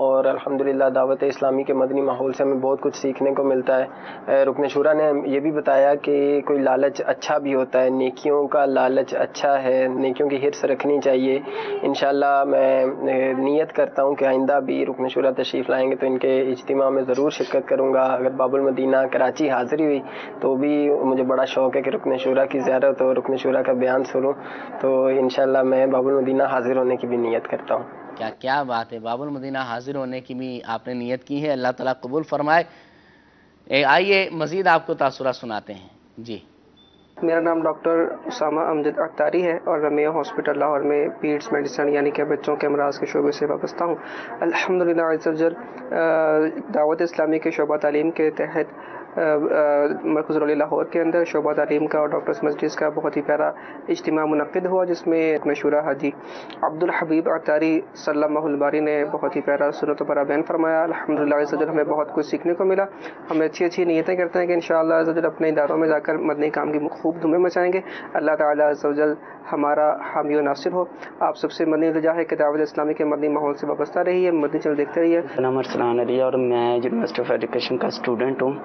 اور الحمدللہ دعوت اسلامی کے مدنی ماحول سے ہمیں بہت کچھ سیکھنے کو ملتا ہے. رکن شورا نے یہ بھی بتایا کہ کوئی لالچ اچھا بھی ہوتا ہے، نیکیوں کا لالچ اچھا ہے، نیکیوں کی حرص رکھنی چاہیے. انشاءاللہ میں نیت کرتا ہوں کہ آئندہ بھی رکن شورا تشریف لائیں گے تو ان کے اجتماع میں ضرور شرکت کروں گا. اگر باب المدینہ کراچی حاضری ہوئی تو بھی مجھے بڑا شوق ہے کہ رکن شورا کی زیارت اور رکن شورا کا بیان سنوں، تو انشاءاللہ میں باب المدینہ حاضر ہونے کی بھی نیت کرتا ہوں. کیا بات ہے، باب المدینہ حاضر ہونے کی بھی آپ نے نیت کی ہے، اللہ تعالیٰ قبول فرمائے. آئیے مزید آپ کو تاثرات سناتے ہیں. جی میرا نام ڈاکٹر اسامہ امجد اتاری ہے اور میں ہاسپٹل لاہور میں پیڈس میڈیسن یعنی کہ بچوں کے امراض کے شعبے سے وابستہ ہوں. الحمدللہ عز و جل دعوت اسلامی کے شعبہ تعلیم کے تحت مرکز الاولیاء لاہور کے اندر شعبہ تعلیم کا اور ڈاکٹرز مجلس کا بہت ہی پیارا اجتماع منعقد ہوا، جس میں مشورہ حاجی عبدالحبیب اتاری صلی اللہ الباری نے بہت ہی پیارا سنت و بیان فرمایا. الحمدللہ عز و جل ہمیں بہت کچھ سیکھنے کو ملا. ہمیں اچھی نیتیں کرتے ہیں کہ انشاءاللہ عز و جل اپنے اداروں میں جا کر مدنی کام کی خوب دھومیں مچائیں گے. اللہ تعالیٰ عز و جل ہمارا حامی و ناصر ہو. آپ سب سے مدنی التجا ہے کہ دعوت اسلامی کے مدنی ماحول سے وابستہ رہیے، مدنی چینل دیکھتے رہیے. میرا نام ارسلان علی اور میں یونیورسٹی آف ایجوکیشن کا اسٹوڈنٹ ہوں.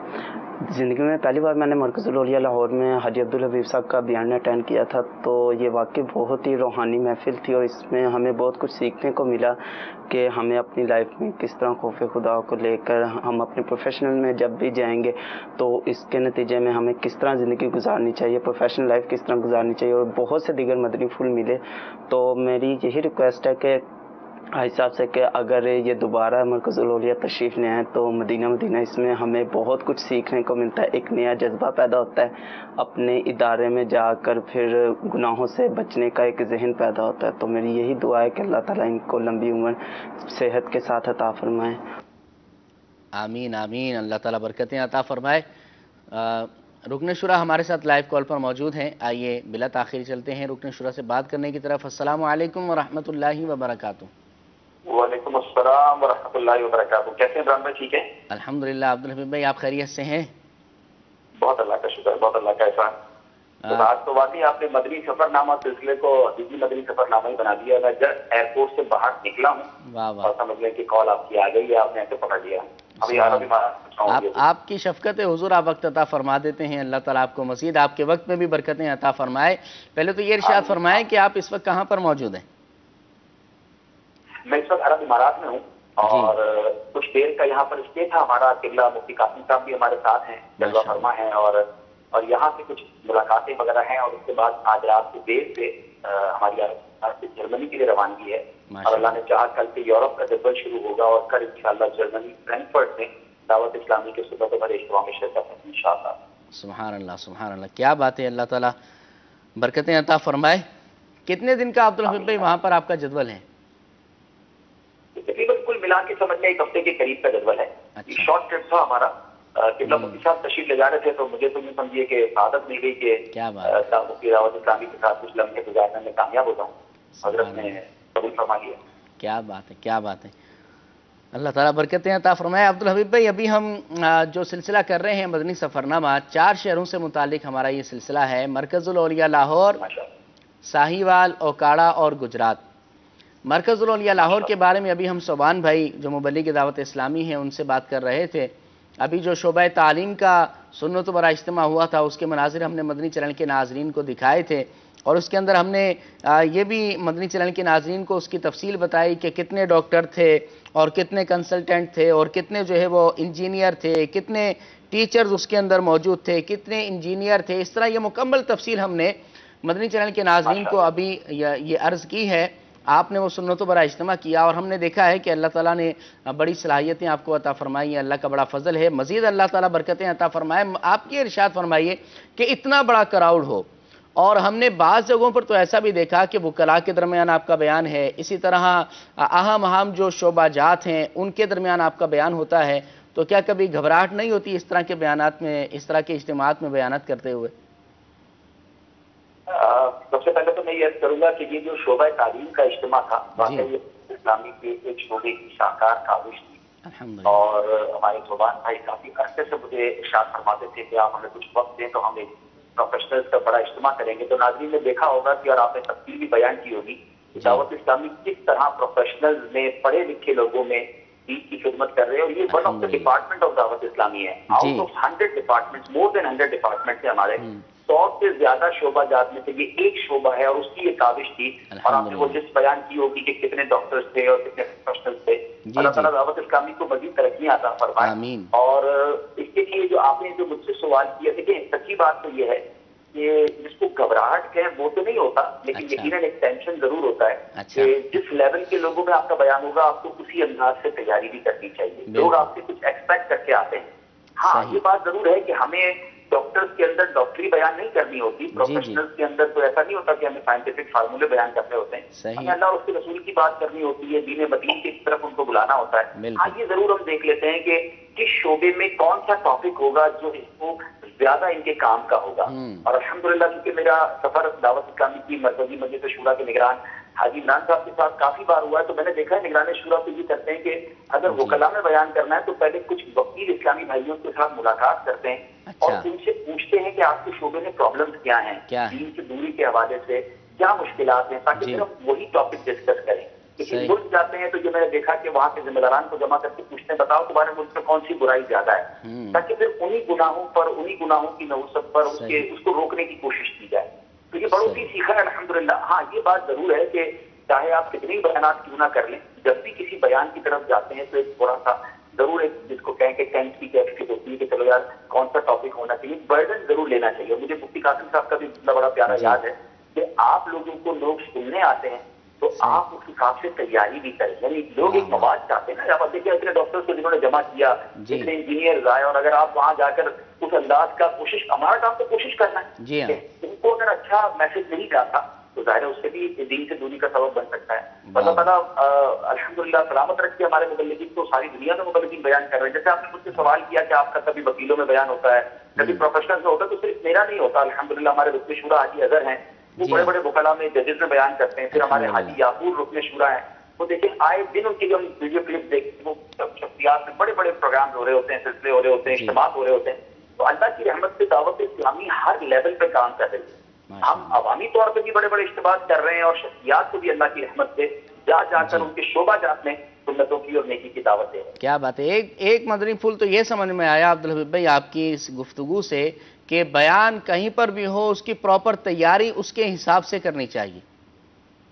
زندگی میں پہلی بار میں نے مرکز الاولیاء لاہور میں حاجی عبدالحبیب صاحب کا بیان اٹینڈ کیا تھا، تو یہ واقعی بہت ہی روحانی محفل تھی اور اس میں ہمیں بہت کچھ سیکھنے کو ملا کہ ہمیں اپنی لائف میں کس طرح خوف خدا کو لے کر ہم اپنے پروفیشنل میں جب بھی جائیں گے تو اس کے نتیجے میں ہمیں کس طرح زندگی گزارنی چاہیے، پروفیشنل لائف کس طرح گزارنی چاہیے، اور بہت سے دیگر مدنی پھول ملے۔ تو میری یہی ریکویسٹ ہے کہ حاجی صاحب سے کہ اگر یہ دوبارہ مرکز الاولیاء تشریف لے آئیں تو مدینہ اس میں ہمیں بہت کچھ سیکھنے کو ملتا ہے، ایک نیا جذبہ پیدا ہوتا ہے، اپنے ادارے میں جا کر پھر گناہوں سے بچنے کا ایک ذہن پیدا ہوتا ہے۔ تو میری یہی دعا ہے کہ اللہ تعالیٰ ان کو لمبی عمر صحت کے ساتھ عطا فرمائے۔ آمین آمین، اللہ تعالیٰ برکتیں عطا فرمائے۔ رکن شورا ہمارے ساتھ لائیو کال پر موجود ہیں، آئیے بلا تاخیر چلتے ہیں رکن شورا سے بات کرنے کی طرف۔ السلام علیکم ورحمۃ اللہ وبرکاتہ۔ وعلیکم السلام ورحمۃ اللہ وبرکاتہ۔ کیسے ہیں عمران بھائی؟ ٹھیک ہے الحمدللہ۔ عبدالحبیب بھائی آپ خیریت سے ہیں؟ بہت اللہ کا شکر، بہت اللہ کا احسان۔ تو آج تو واقعی آپ نے مدنی سفر نامہ سلسلے کو حدیثی مدنی سفر نامہ ہی بنا دیا۔ میں جسٹ ایئرپورٹ سے باہر نکلا ہوں اور سمجھ لیں کہ کال آپ کی آ گئی ہے، آپ نے ایسے پکڑ لیا۔ آپ کی شفقت حضور آپ وقت عطا فرما دیتے ہیں، اللہ تعالیٰ آپ کو مزید آپ کے وقت میں بھی برکتیں عطا فرمائے۔ پہلے تو یہ ارشاد فرمائیں کہ آپ اس وقت کہاں پر موجود ہیں؟ میں اس وقت عرب امارات میں ہوں اور کچھ دیر کا یہاں پر اسٹے تھا ہمارا۔ قبلہ مفتی قاسم صاحب بھی ہمارے ساتھ ہیں، جلوہ فرما ہیں، اور یہاں سے کچھ ملاقاتیں وغیرہ ہیں، اور اس کے بعد آج رات کو دیر سے ہماری جرمنی کے لیے روانگی ہے، اور اللہ نے چاہا کل سے یورپ کا جدول شروع ہوگا، اور کل انشاءاللہ جرمنی فرینکفرٹ میں دعوت اسلامی کے صبح بڑے اجتماع میں شرکت ہے انشاءاللہ۔ سبحان اللہ سبحان اللہ، کیا بات ہے، اللہ تعالیٰ برکتیں عطا فرمائے۔ کتنے دن کا عبدالحبیب بھائی وہاں پر آپ کا جدول ہے؟ تقریباً کل ملا کے سمجھ لیں ایک ہفتے کے قریب کا جدول ہے۔ شارٹ ٹرپ تھا ہمارا، قبلہ مفتی صاحب تشریف لے جا رہے تھے، تو مجھے تو یہ سمجھیے کہ سعادت مل گئی کہ مفتی دعوت اسلامی کے ساتھ کچھ لمحے گزارنے میں کامیاب ہوتا ہوں۔ حضرت نے قبول فرما لیا۔ کیا بات ہے، کیا بات ہے، اللہ تعالیٰ برکتیں عطا فرمائے۔ عبدالحبیب بھائی ابھی ہم جو سلسلہ کر رہے ہیں مدنی سفرنامہ، 4 شہروں سے متعلق ہمارا یہ سلسلہ ہے، مرکز الاولیاء لاہور، ساہیوال، اوکاڑا اور گجرات۔ مرکز الاولیاء لاہور کے بارے میں ابھی ہم صوبان بھائی جو مبلغ دعوت اسلامی ہیں ان سے بات کر رہے تھے۔ ابھی جو شعبہ تعلیم کا سنت و برا اجتماع ہوا تھا اس کے مناظر ہم نے مدنی چینل کے ناظرین کو دکھائے تھے، اور اس کے اندر ہم نے یہ بھی مدنی چینل کے ناظرین کو اس کی تفصیل بتائی کہ کتنے ڈاکٹر تھے اور کتنے کنسلٹنٹ تھے اور کتنے جو ہے وہ انجینئر تھے، کتنے ٹیچرز اس کے اندر موجود تھے، کتنے انجینئر تھے۔ اس طرح یہ مکمل تفصیل ہم نے مدنی چینل کے ناظرین کو ابھی یہ عرض کی ہے۔ آپ نے وہ سنت و برا اجتماع کیا اور ہم نے دیکھا ہے کہ اللہ تعالیٰ نے بڑی صلاحیتیں آپ کو عطا فرمائی ہیں، اللہ کا بڑا فضل ہے، مزید اللہ تعالیٰ برکتیں عطا فرمائے۔ آپ کی ارشاد فرمائیے کہ اتنا بڑا کراؤڈ ہو، اور ہم نے بعض جگہوں پر تو ایسا بھی دیکھا کہ وکلاء کے درمیان آپ کا بیان ہے، اسی طرح اہم جو شعبہ جات ہیں ان کے درمیان آپ کا بیان ہوتا ہے، تو کیا کبھی گھبراہٹ نہیں ہوتی اس طرح کے بیانات میں، اس طرح کے اجتماعات میں بیانات کرتے ہوئے؟ سب سے پہلے تو میں یہ عرض کروں گا کہ یہ جو شعبہ تعلیم کا اجتماع تھا واقعی اسلامی کے ایک شعبے کی شاہکار کاوش تھی، اور ہمارے زبان بھائی کافی عرصے سے مجھے ارشاد فرماتے تھے کہ آپ ہمیں کچھ وقت دیں تو ہم ایک پروفیشنلز کا بڑا اجتماع کریں گے۔ تو ناظرین نے دیکھا ہوگا کہ، اور آپ نے تفصیل بھی بیان کی ہوگی کہ دعوت اسلامی کس طرح پروفیشنلز میں پڑھے لکھے لوگوں میں دین کی خدمت کر رہے ہیں، اور یہ one of the department of Dawat Islami ہے۔ Out of 100 departments, more than 100 departments ہیں ہمارے، 100 سے زیادہ شعبہ جات میں سے یہ ایک شعبہ ہے، اور اس کی یہ کاوش تھی۔ اور آپ نے وہ لسٹ بیان کی ہوگی کہ کتنے ڈاکٹرز تھے اور کتنے پروفیشنلز تھے۔ اللہ تعالیٰ دعوت اسلامی کو مزید ترقیاں عطا فرمائے۔ اور اس کے لیے جو آپ نے جو مجھ سے سوال کیا، دیکھیں سچی بات تو یہ ہے کہ جس کو گھبراہٹ ہے وہ تو نہیں ہوتا، لیکن یقیناً ایک ٹینشن ضرور ہوتا ہے کہ جس لیول کے لوگوں میں آپ کا بیان ہوگا آپ کو اسی انداز سے تیاری بھی کرنی چاہیے۔ لوگ آپ سے کچھ ایکسپیکٹ کر کے آتے ہیں۔ ہاں یہ بات ضرور ہے کہ ہمیں ڈاکٹرز کے اندر ڈاکٹری بیان نہیں کرنی ہوتی، پروفیشنلز کے اندر تو ایسا نہیں ہوتا کہ ہمیں سائنٹیفک فارمولے بیان کرنے ہوتے ہیں، ہمیں اللہ اور اس کے رسول کی بات کرنی ہوتی ہے، دین مدین کی طرف ان کو بلانا ہوتا ہے۔ ہاں یہ ضرور ہم دیکھ لیتے ہیں کہ کس شعبے میں کون سا ٹاپک ہوگا جو اس کو زیادہ ان کے کام کا ہوگا۔ اور الحمدللہ کیونکہ میرا سفر دعوت اسلامی کی مرکزی مجلس شورا کے نگران حاجی عمران صاحب کے ساتھ کافی بار ہوا ہے، تو میں نے دیکھا ہے نگران شورا تو یہ کرتے ہیں کہ اگر وکلاء میں بیان کرنا ہے تو پہلے کچھ وکیل اسلامی بھائیوں کے ساتھ ملاقات کرتے ہیں اور ان سے پوچھتے ہیں کہ آپ کے شعبے میں پرابلمز کیا ہیں، دین سے دوری کے حوالے سے کیا مشکلات ہیں، تاکہ پھر ہم وہی ٹاپک ڈسکس کریں۔ لیکن ملک جاتے ہیں تو یہ میں نے دیکھا کہ وہاں کے ذمہ داران کو جمع کر کے پوچھتے ہیں بتاؤ تمہارے ملک میں کون سی برائی زیادہ ہے، تاکہ پھر انہی گناہوں کی نوسط پر اس کو روکنے کی کوشش کی جائے. تو یہ بڑوں کی سیکھا ہے الحمدللہ. ہاں یہ بات ضرور ہے کہ چاہے آپ کتنی بیانات کیوں نہ کر لیں، جب بھی کسی بیان کی طرف جاتے ہیں تو ایک تھوڑا سا ضرور ایک جس کو کہیں کہ ٹینٹ کی کیفیت ہوتی ہے کہ چلو یار کون سا ٹاپک ہونا چاہیے، برڈن ضرور لینا چاہیے. مجھے مفتی قاسم صاحب کا بھی اتنا بڑا پیارا یاد ہے کہ آپ لوگوں کو لوگ سننے آتے ہیں تو آپ اس حساب سے تیاری بھی کریں. یعنی لوگ ایک مواد چاہتے ہیں نا، آپ دیکھیں اتنے ڈاکٹرز کو جنہوں نے جمع کیا، اتنے انجینئرز آئے، اور اگر آپ وہاں جا کر اس انداز کا کوشش، ہمارا کام تو کوشش کرنا ہے، ان کو اگر اچھا میسج نہیں جاتا تو ظاہر ہے اس سے بھی دین سے دوری کا سبب بن سکتا ہے. اللہ تعالیٰ الحمدللہ سلامت رکھے ہمارے مبلغین کو. ساری دنیا میں مبلغین بیان کر رہے ہیں. جیسے آپ نے مجھ سے سوال کیا کہ آپ کا کبھی وکیلوں میں بیان ہوتا ہے، کبھی پروفیشنل میں ہوتا ہے، تو صرف میرا نہیں ہوتا. الحمدللہ ہمارے رکن شورا حاجی اظہر ہیں، وہ بڑے بڑے وکلا میں ججز میں بیان کرتے ہیں. پھر ہمارے حاجی یعقوب رکن شورا ہیں، وہ دیکھیں آئے دن ان کی جو ہم ویڈیو کلپ دیکھتے ہیں، وہ شخصیات میں بڑے بڑے پروگرام ہو رہے ہوتے ہیں، سلسلے ہو رہے ہوتے ہیں، اجتماعات ہو رہے ہوتے ہیں. تو اللہ کی رحمت سے دعوت اسلامی ہر لیول پہ کام کر رہی ہے. ہم عوامی طور پہ بھی بڑے بڑے اجتماعات کر رہے ہیں، اور شخصیات کو بھی اللہ کی رحمت سے جا کر ان کے شعبہ جات میں سنتوں کی اور نیکی کی دعوت دے رہے ہیں. کیا بات ہے. ایک مدنی پھول تو یہ سمجھ میں آیا عبدالحبیب بھائی آپ کی اس گفتگو سے کہ بیان کہیں پر بھی ہو اس کی پراپر تیاری اس کے حساب سے کرنی چاہیے.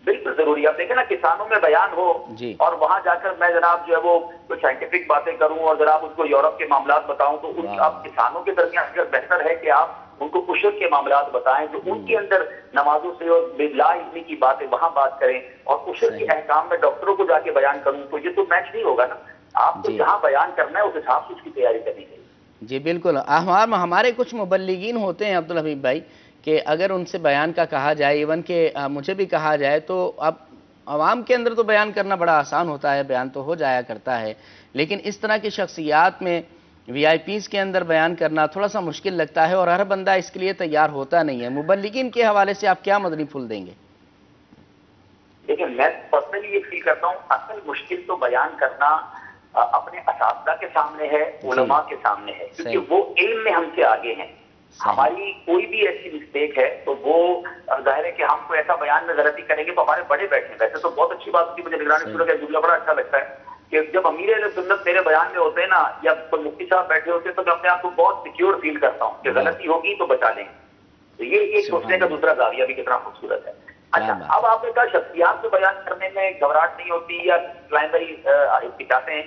بالکل ضروری. آپ دیکھیں نا کسانوں میں بیان ہو اور وہاں جا کر میں جناب جو ہے وہ کوئی سائنٹیفک باتیں کروں اور جناب اس کو یورپ کے معاملات بتاؤں، تو آپ کسانوں کے درمیان اگر بہتر ہے کہ آپ ان کو عشر کے معاملات بتائیں، جو ان کے اندر نمازوں سے اور لا علمی کی باتیں وہاں بات کریں، اور عشر کے احکام میں ڈاکٹروں کو جا کے بیان کروں، تو یہ تو میچ نہیں ہوگا نا. آپ کو جہاں بیان کرنا ہے اس حساب سے اس کی تیاری کرنی چاہیے. جی بالکل. ہمارے کچھ مبلغین ہوتے ہیں عبدالحبیب بھائی کہ اگر ان سے بیان کا کہا جائے، ایون کہ مجھے بھی کہا جائے، تو اب عوام کے اندر تو بیان کرنا بڑا آسان ہوتا ہے، بیان تو ہو جایا کرتا ہے، لیکن اس طرح کی شخصیات میں وی آئی پیز کے اندر بیان کرنا تھوڑا سا مشکل لگتا ہے، اور ہر بندہ اس کے لیے تیار ہوتا نہیں ہے. مبلغین کے حوالے سے آپ کیا مدنی پھول دیں گے؟ لیکن میں پرسنلی یہ فیل کرتا ہوں اصل مشکل تو بیان کرنا اپنے اساتذہ کے سامنے ہے، علماء کے سامنے ہے، کیونکہ وہ علم میں ہم سے آگے ہیں. ہماری کوئی بھی ایسی مسٹیک ہے تو وہ ظاہر ہے کہ ہم کو ایسا بیان میں غلطی کریں گے تو ہمارے بڑے بیٹھے ہیں. ویسے تو بہت اچھی بات ہوتی ہے، مجھے نگرانی شورا کا جملہ بڑا اچھا لگتا ہے کہ جب امیر اہل سنت میرے بیان میں ہوتے ہیں نا، یا کوئی مفتی صاحب بیٹھے ہوتے ہیں، تو میں اپنے آپ کو بہت سیکیور فیل کرتا ہوں کہ غلطی ہوگی تو بچا لیں. تو یہ ایک سوچنے کا دوسرا زاویہ بھی کتنا خوبصورت ہے. اچھا، اب آپ نے کہا شخصیات کو بیان کرنے میں گھبراہٹ نہیں ہوتی یا کلائنٹ بھائی ہچکچاتے ہیں،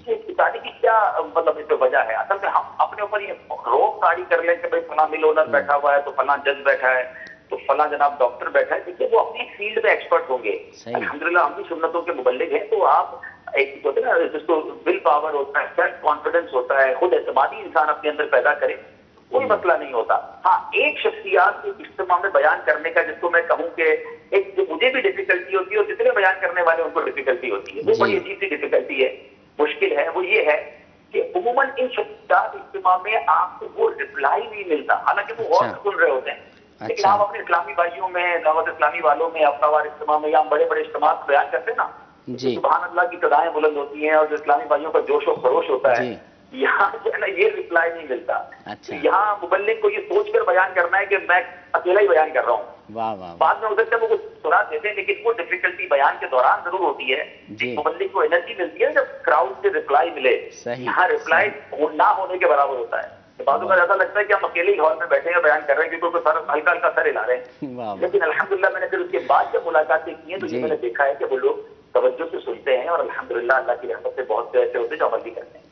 ہچکچانے کی کیا مطلب اس پہ وجہ ہے؟ اصل میں ہم اپنے اوپر یہ روک تاڑی کر لیں کہ بھائی فلاں مل اونر بیٹھا ہوا ہے تو فلاں جج بیٹھا ہے تو فلاں جناب ڈاکٹر بیٹھا ہے، دیکھیے وہ اپنی فیلڈ میں ایکسپرٹ ہوں گے. الحمدللہ ہم بھی سنتوں کے مبلغ ہیں، تو آپ ایک ہوتے ہیں نا جس کو ول پاور ہوتا ہے، سیلف کانفیڈنس ہوتا ہے، خود اعتمادی انسان اپنے اندر پیدا کرے، کوئی مسئلہ نہیں ہوتا. ہاں ایک شخصیات کے اجتماع میں بیان کرنے کا جس کو میں کہوں کہ ایک جو مجھے بھی ڈیفیکلٹی ہوتی ہے اور جتنے بیان کرنے والے ان کو ڈیفیکلٹی ہوتی ہے، وہ بڑی عجیب سی ڈیفیکلٹی ہے، مشکل ہے. وہ یہ ہے کہ عموماً ان شخصیات اجتماع میں آپ کو وہ رپلائی نہیں ملتا، حالانکہ وہ غور سے سن رہے ہوتے ہیں. لیکن آپ اپنے اسلامی بھائیوں میں، دعوت اسلامی والوں میں، ہفتہ وار اجتماع میں یا ہم بڑے بڑے اجتماعات بیان کرتے ہیں نا، سبحان اللہ کی صدائیں بلند ہوتی ہیں اور جو اسلامی بھائیوں کا جوش و خروش ہوتا ہے، یہاں جو ہے نا یہ رپلائی نہیں ملتا. یہاں مبلغ کو یہ سوچ کر بیان کرنا ہے کہ میں اکیلا ہی بیان کر رہا ہوں. بعد میں ہو سکتا ہے وہ کچھ سراغ دیتے ہیں، لیکن وہ ڈیفیکلٹی بیان کے دوران ضرور ہوتی ہے. مبلغ کو انرجی ملتی ہے جب کراؤڈ سے رپلائی ملے. یہاں رپلائی نہ ہونے کے برابر ہوتا ہے. بعضوں کا ایسا لگتا ہے کہ ہم اکیلے ہی ہال میں بیٹھے ہیں بیان کر رہے ہیں کیونکہ سر ہلکا ہلکا سر ہلا رہے ہیں. لیکن الحمدللہ میں نے پھر اس کے بعد جب ملاقاتیں کی ہیں تو یہ میں نے دیکھا ہے کہ وہ لوگ توجہ سے سنتے ہیں، اور الحمدللہ اللہ کی رحمت سے بہت سے ایسے ہوتے ہیں جو عمل بھی کرتے ہیں.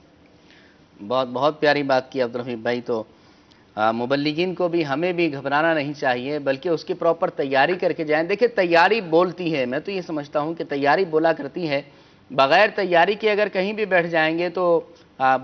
بہت پیاری بات کی عبدالحبیب بھائی. تو مبلغین کو بھی ہمیں بھی گھبرانا نہیں چاہیے، بلکہ اس کی پراپر تیاری کر کے جائیں. دیکھیں تیاری بولتی ہے، میں تو یہ سمجھتا ہوں کہ تیاری بولا کرتی ہے، بغیر تیاری کے اگر کہیں بھی بیٹھ جائیں گے تو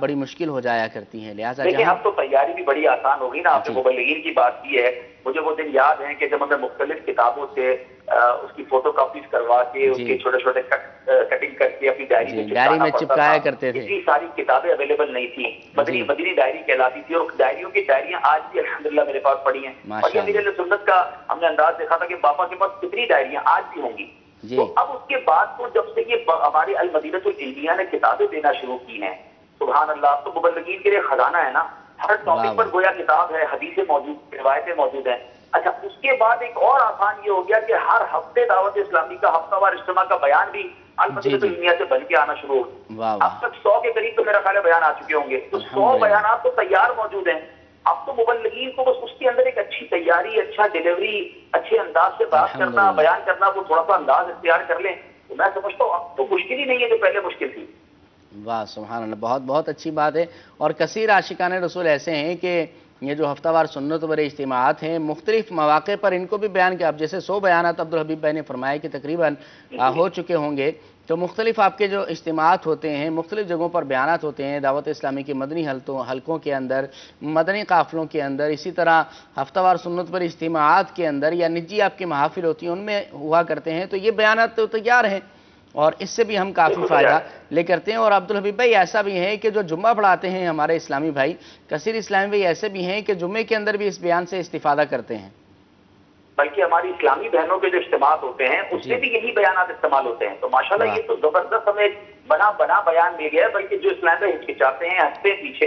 بڑی مشکل ہو جایا کرتی ہے. لہٰذا دیکھیں اب تو تیاری بھی بڑی آسان ہوگی نا. آپ نے مبلغین کی بات کی ہے، مجھے وہ دن یاد ہیں کہ جب ہمیں مختلف کتابوں سے اس کی فوٹو کاپیز کروا کے اس کے چھوٹے چھوٹے کٹنگ کر کے اپنی ڈائری میں چپکایا کرتے تھے. اتنی ساری کتابیں اویلیبل نہیں تھیں، مدنی ڈائری کہلاتی تھی، اور ڈائریوں کی ڈائریاں آج بھی الحمدللہ میرے پاس پڑی ہیں. اور یہ میرے سنت کا ہم نے انداز دیکھا تھا کہ باپا کے پاس کتنی ڈائریاں آج بھی ہوں گی. تو اب اس کے بعد تو جب سے یہ ہماری المدینۃ العلمیہ نے کتابیں دینا شروع کی ہیں، سبحان اللہ، تو مبلغین کے لیے خزانہ ہے نا. ہر ٹاپک پر گویا کتاب ہے، حدیثیں موجود، روایتیں موجود ہیں. اچھا اس کے بعد ایک اور آسان یہ ہو گیا کہ ہر ہفتے دعوت اسلامی کا ہفتہ وار اجتماع کا بیان بھی المدینہ العلمیہ سے بن کے آنا شروع ہو گیا. اب تک 100 کے قریب تو میرا خیال ہے بیان آ چکے ہوں گے. تو 100 بیانات تو تیار موجود ہیں. اب تو مبلغین کو بس اس کے اندر ایک اچھی تیاری، اچھا ڈیلیوری، اچھے انداز سے بات کرنا، بیان کرنا، وہ تھوڑا سا انداز اختیار کر لیں تو میں سمجھتا ہوں اب تو مشکل ہی نہیں ہے جو پہلے مشکل تھی. واہ سبحان اللہ، بہت بہت اچھی بات ہے. اور کثیر عاشقان رسول ایسے ہیں کہ یہ جو ہفتہ وار سنت بڑے اجتماعات ہیں مختلف مواقع پر ان کو بھی بیان کیا. اب جیسے 100 بیانات عبدالحبیب بھائی نے فرمایا کہ تقریباً ہو چکے ہوں گے، تو مختلف آپ کے جو اجتماعات ہوتے ہیں، مختلف جگہوں پر بیانات ہوتے ہیں دعوت اسلامی کے مدنی حلقوں کے اندر، مدنی قافلوں کے اندر، اسی طرح ہفتہ وار سنت پر اجتماعات کے اندر یا نجی آپ کی محافل ہوتی ہیں ان میں ہوا کرتے ہیں. تو یہ بیانات تو تیار ہیں اور اس سے بھی ہم کافی فائدہ لے کرتے ہیں. اور عبدالحبیب بھائی ایسا بھی ہے کہ جو جمعہ پڑھاتے ہیں ہمارے اسلامی بھائی، کثیر اسلامی بھائی ایسے بھی ہیں کہ جمعے کے اندر بھی اس بیان سے استفادہ کرتے ہیں. بلکہ ہماری اسلامی بہنوں کے جو اجتماعات ہوتے ہیں اس میں بھی یہی بیانات استعمال ہوتے ہیں. تو ماشاءاللہ یہ تو زبردست ہمیں بنا بیان دے گیا ہے. بلکہ جو اسلامی بھائی ہچکچاتے ہیں ہنستے پیچھے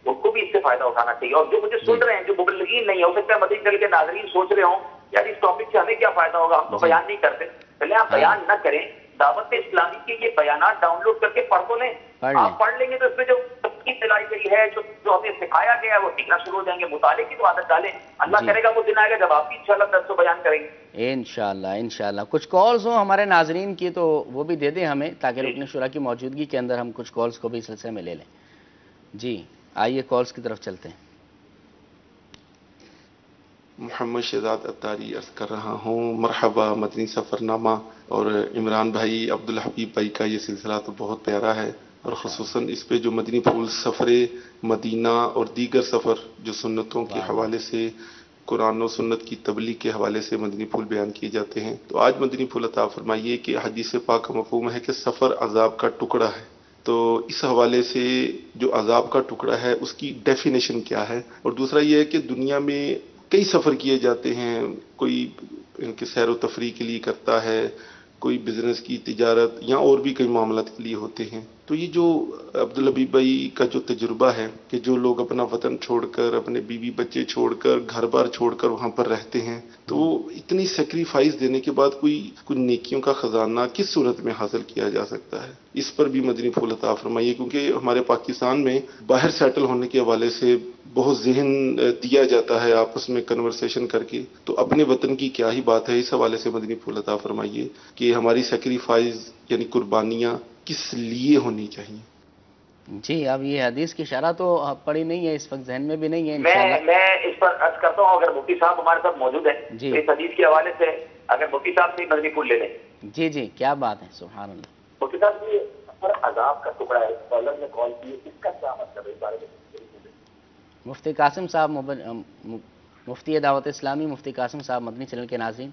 ان کو بھی اس سے فائدہ اٹھانا چاہیے. اور جو مجھے سن رہے ہیں جو مبلغین نہیں، ہو سکتا ہے مدنی چینل کے ناظرین سوچ رہے ہوں یار اس ٹاپک سے ہمیں کیا فائدہ ہوگا، ہم تو بیان نہیں کرتے. پہلے آپ بیان نہ کریں، دعوت اسلامی کے یہ بیانات ڈاؤن لوڈ کر کے پڑھ تو لیں. آپ پڑھ لیں گے تو اس میں جو تفصیل دلائی گئی ہے، جو ہمیں سکھایا گیا ہے وہ سیکھنا شروع ہو جائیں گے. مطالعے کی تو عادت ڈالیں. اللہ کرے گا وہ دن آئے گا جب آپ بھی انشاءاللہ درس و بیان کریں گے. انشاءاللہ. کچھ کالز ہوں ہمارے ناظرین کی تو وہ بھی دے دیں ہمیں، تاکہ رکن شورا کی موجودگی کے اندر ہم کچھ کالز کو بھی سلسلے میں لے لیں. جی آئیے کالز کی طرف چلتے ہیں. محمد شہزاد عطاری عرض کر رہا ہوں. مرحبا مدنی سفر نامہ. اور عمران بھائی، عبدالحبیب بھائی کا یہ سلسلہ تو بہت پیارا ہے، اور خصوصاً اس پہ جو مدنی پھول سفر مدینہ اور دیگر سفر جو سنتوں کے حوالے سے، قرآن و سنت کی تبلیغ کے حوالے سے مدنی پھول بیان کیے جاتے ہیں. تو آج مدنی پھول عطا فرمائیے کہ حدیث پاک کا مفہوم ہے کہ سفر عذاب کا ٹکڑا ہے. تو اس حوالے سے جو عذاب کا ٹکڑا ہے اس کی ڈیفینیشن کیا ہے؟ اور دوسرا یہ ہے کہ دنیا میں کئی سفر کیے جاتے ہیں، کوئی ان کے سیر و تفریح کے لیے کرتا ہے، کوئی بزنس کی، تجارت یا اور بھی کئی معاملات کے لیے ہوتے ہیں. تو یہ جو عبدالحبیب بھائی کا جو تجربہ ہے کہ جو لوگ اپنا وطن چھوڑ کر، اپنے بیوی بچے چھوڑ کر، گھر بار چھوڑ کر وہاں پر رہتے ہیں، تو اتنی سیکریفائس دینے کے بعد کوئی نیکیوں کا خزانہ کس صورت میں حاصل کیا جا سکتا ہے؟ اس پر بھی مدنی پھول عطا فرمائیے. کیونکہ ہمارے پاکستان میں باہر سیٹل ہونے کے حوالے سے بہت ذہن دیا جاتا ہے آپس میں کنورسیشن کر کے، تو اپنے وطن کی کیا ہی بات ہے. اس حوالے سے مدنی پھول عطا فرمائیے کہ ہماری سیکریفائز یعنی قربانیاں کس لیے ہونی چاہیے. جی اب یہ حدیث کی شرح تو پڑھی نہیں ہے، اس وقت ذہن میں بھی نہیں ہے. میں اس پر عرض کرتا ہوں، اگر مفتی صاحب ہمارے ساتھ موجود ہیں اس حدیث کے حوالے سے اگر مفتی صاحب سے مدنی پھول لے لیں. جی کیا بات ہے، سبحان اللہ. مفتی صاحب یہ سفر عذاب کا ٹکڑا ہے، کالر نے کال کی، اس کا کیا مطلب ہے؟ اس بارے میں مفتی قاسم صاحب، مفتی دعوت اسلامی مفتی قاسم صاحب مدنی چینل کے ناظرین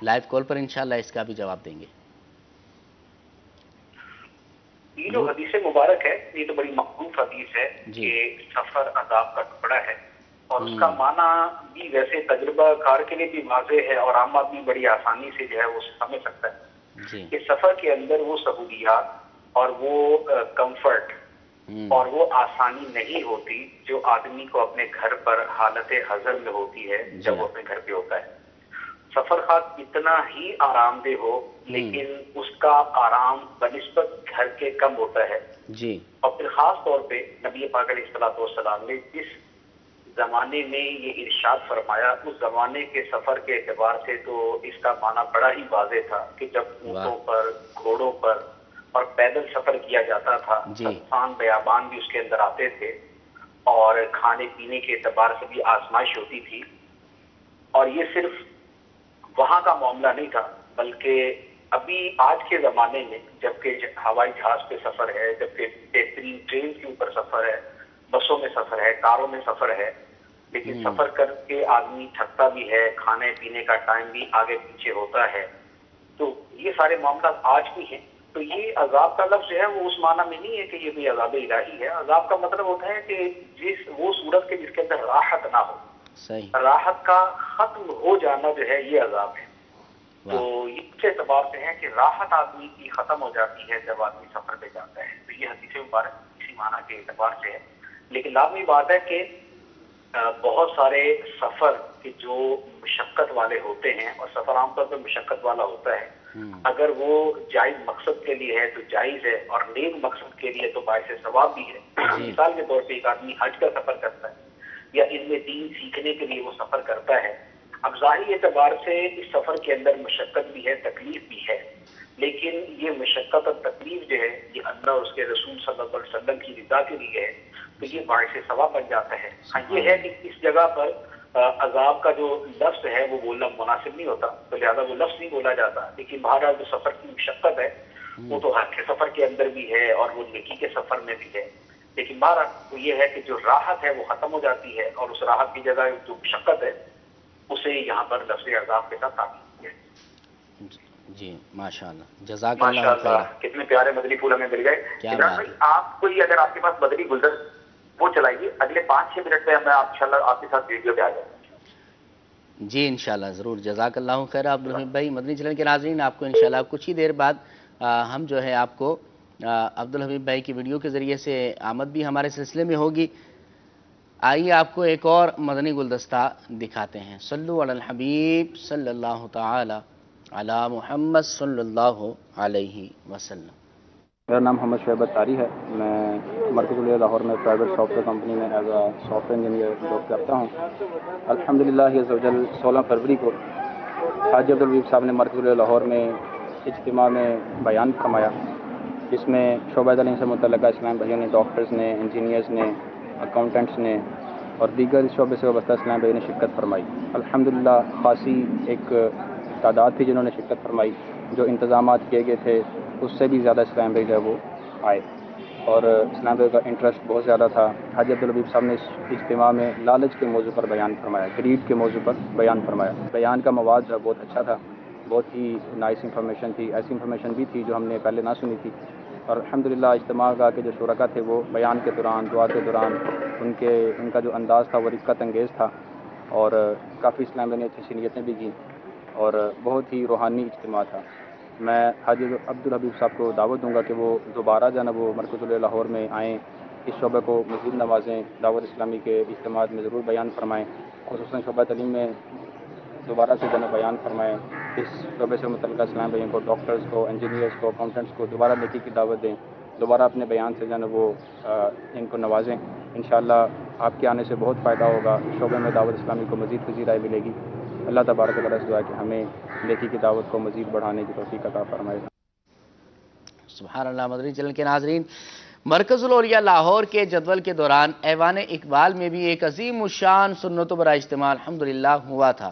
لائیو کال پر انشاءاللہ اس کا بھی جواب دیں گے. یہ جو حدیث مبارک ہے یہ تو بڑی مخصوص حدیث ہے کہ سفر عذاب کا ٹکڑا ہے، اور اس کا معنی بھی ویسے تجربہ کار کے لیے بھی واضح ہے اور عام آدمی بڑی آسانی سے جو ہے وہ سمجھ سکتا ہے کہ سفر کے اندر وہ سہولیات اور وہ کمفرٹ اور وہ آسانی نہیں ہوتی جو آدمی کو اپنے گھر پر حالت حضر میں ہوتی ہے جب وہ اپنے گھر پہ ہوتا ہے. سفر خاص اتنا ہی آرام دہ ہو لیکن اس کا آرام بنسبت گھر کے کم ہوتا ہے. اور پھر خاص طور پہ نبی پاک علیہ الصلوۃ والسلام نے جس زمانے میں یہ ارشاد فرمایا اس زمانے کے سفر کے اعتبار سے تو اس کا معنی بڑا ہی واضح تھا کہ جب اونٹوں پر، گھوڑوں پر اور پیدل سفر کیا جاتا تھا، آسان بیابان بھی اس کے اندر آتے تھے، اور کھانے پینے کے اعتبار سے بھی آزمائش ہوتی تھی. اور یہ صرف وہاں کا معاملہ نہیں تھا بلکہ ابھی آج کے زمانے میں جبکہ ہوائی جہاز پہ سفر ہے، جبکہ بہترین ٹرین کے اوپر سفر ہے، بسوں میں سفر ہے، کاروں میں سفر ہے، لیکن سفر کر کے آدمی تھکتا بھی ہے، کھانے پینے کا ٹائم بھی آگے پیچھے ہوتا ہے. تو یہ سارے معاملات آج بھی ہیں. تو یہ عذاب کا لفظ جو ہے وہ اس معنی میں نہیں ہے کہ یہ بھی عذاب الہی ہے. عذاب کا مطلب ہوتا ہے کہ وہ صورت کے جس کے اندر راحت نہ ہو، راحت کا ختم ہو جانا جو ہے یہ عذاب ہے. تو یہ اس اعتبار سے ہے کہ راحت آدمی کی ختم ہو جاتی ہے جب آدمی سفر پہ جاتا ہے. تو یہ حدیث مبارک اسی معنی کے اعتبار سے ہے. لیکن لازمی بات ہے کہ بہت سارے سفر کے جو مشقت والے ہوتے ہیں، اور سفر عام طور پر مشقت والا ہوتا ہے، اگر وہ جائز مقصد کے لیے ہے تو جائز ہے، اور نیک مقصد کے لیے تو باعث ثواب بھی ہے۔ مثال کے طور پہ ایک آدمی حج کا سفر کرتا ہے یا ان میں دین سیکھنے کے لیے وہ سفر کرتا ہے، اب ظاہری اعتبار سے اس سفر کے اندر مشقت بھی ہے، تکلیف بھی ہے، لیکن یہ مشقت اور تکلیف جو ہے یہ اللہ اور اس کے رسول صلی اللہ علیہ وسلم کی رضا کے لیے ہے، تو یہ باعث ثواب بن جاتا ہے۔ ہاں یہ ہے کہ اس جگہ پر عذاب کا جو لفظ ہے وہ بولنا مناسب نہیں ہوتا، تو لہٰذا وہ لفظ نہیں بولا جاتا، لیکن بہرحال جو سفر کی مشقت ہے وہ تو حج کے سفر کے اندر بھی ہے اور وہ نیکی کے سفر میں بھی ہے، لیکن بہرحال وہ یہ ہے کہ جو راحت ہے وہ ختم ہو جاتی ہے، اور اس راحت کی جگہ جو مشقت ہے اسے یہاں پر لفظ عذاب کے ساتھ تعبیر کیا ہے۔ جی ماشاءاللہ، جزاک ماشاء اللہ اللہ، کتنے پیارے مدنی پھول ہمیں مل گئے۔ عمران بھائی آپ کوئی اگر آپ کے پاس مدنی گلدست وہ چلائیے، اگلے 5-6 منٹ میں ہمیں انشاءاللہ آپ کے ساتھ ویڈیو پہ آ جائیں گے۔ جی انشاءاللہ ضرور، جزاک اللہ خیر عبدالحمید بھائی۔ مدنی چینل کے ناظرین، آپ کو انشاءاللہ کچھ ہی دیر بعد ہم جو ہے آپ کو عبدالحمید بھائی کی ویڈیو کے ذریعے سے آمد بھی ہمارے سلسلے میں ہوگی۔ آئیے آپ کو ایک اور مدنی گلدستہ دکھاتے ہیں۔ صلو علی الحبیب صلی اللہ تعالی علی محمد صلی اللہ علیہ وسلم۔ میرا نام محمد شعیب اتاری ہے، میں مرکز لاہور میں پرائیویٹ سافٹ ویئر کمپنی میں as a soft where engineer job کرتا ہوں۔ الحمدللہ عز وجل 16 فروری کو حاجی عبدالحبیب صاحب نے مرکز لاہور میں اجتماع میں بیان فرمایا، جس میں شعبہ تعلیم سے متعلقہ اسلام بھائیوں نے، ڈاکٹرز نے، انجینئرز نے، اکاؤنٹنٹس نے اور دیگر شعبے سے وابستہ اسلام بھائیوں نے شرکت فرمائی۔ الحمدللہ خاصی ایک تعداد تھی جنہوں نے شرکت فرمائی، جو انتظامات کیے گئے تھے اس سے بھی زیادہ اسلام بھائی جو ہے وہ آئے، اور اسلام بھائی کا انٹرسٹ بہت زیادہ تھا۔ حاجی عبدالحبیب صاحب نے اس اجتماع میں لالچ کے موضوع پر بیان فرمایا، گریڈ کے موضوع پر بیان فرمایا۔ بیان کا مواد جو ہے بہت اچھا تھا، بہت ہی نائس انفارمیشن تھی، ایسی انفارمیشن بھی تھی جو ہم نے پہلے نہ سنی تھی، اور الحمدللہ اجتماع کا کے جو شرکا تھے وہ بیان کے دوران، دعا کے دوران ان کا جو انداز تھا وہ رقت انگیز تھا، اور کافی اسلام بھائی نے اچھی نیتیں بھی کی، اور بہت ہی روحانی اجتماع تھا۔ میں حاجی عبدالحبیب صاحب کو دعوت دوں گا کہ وہ دوبارہ جو ہے نا وہ مرکز لاہور میں آئیں، اس شعبے کو مزید نوازیں، دعوت اسلامی کے اجتماعات میں ضرور بیان فرمائیں، خصوصاً شعبہ تعلیم میں دوبارہ سے جو ہے بیان فرمائیں، اس شعبے سے متعلقہ اسلام بھائیوں کو، ڈاکٹرز کو، انجینئرز کو، اکاؤنٹنٹس کو دوبارہ نیکی کی دعوت دیں، دوبارہ اپنے بیان سے جو ہے نا وہ ان کو نوازیں۔ انشاءاللہ آپ کے آنے سے بہت فائدہ ہوگا، اس شعبے میں دعوت اسلامی کو مزید رائے ملے گی۔ اللہ تبارک و تعالیٰ سے دعا ہے کہ ہمیں نیکی کی دعوت کو مزید بڑھانے کی توفیق عطا فرمائے۔ سبحان اللہ۔ مدنی چینل کے ناظرین، مرکز الاولیاء لاہور کے جدول کے دوران ایوان اقبال میں بھی ایک عظیم الشان سنتوں برا اجتماع الحمدللہ ہوا تھا،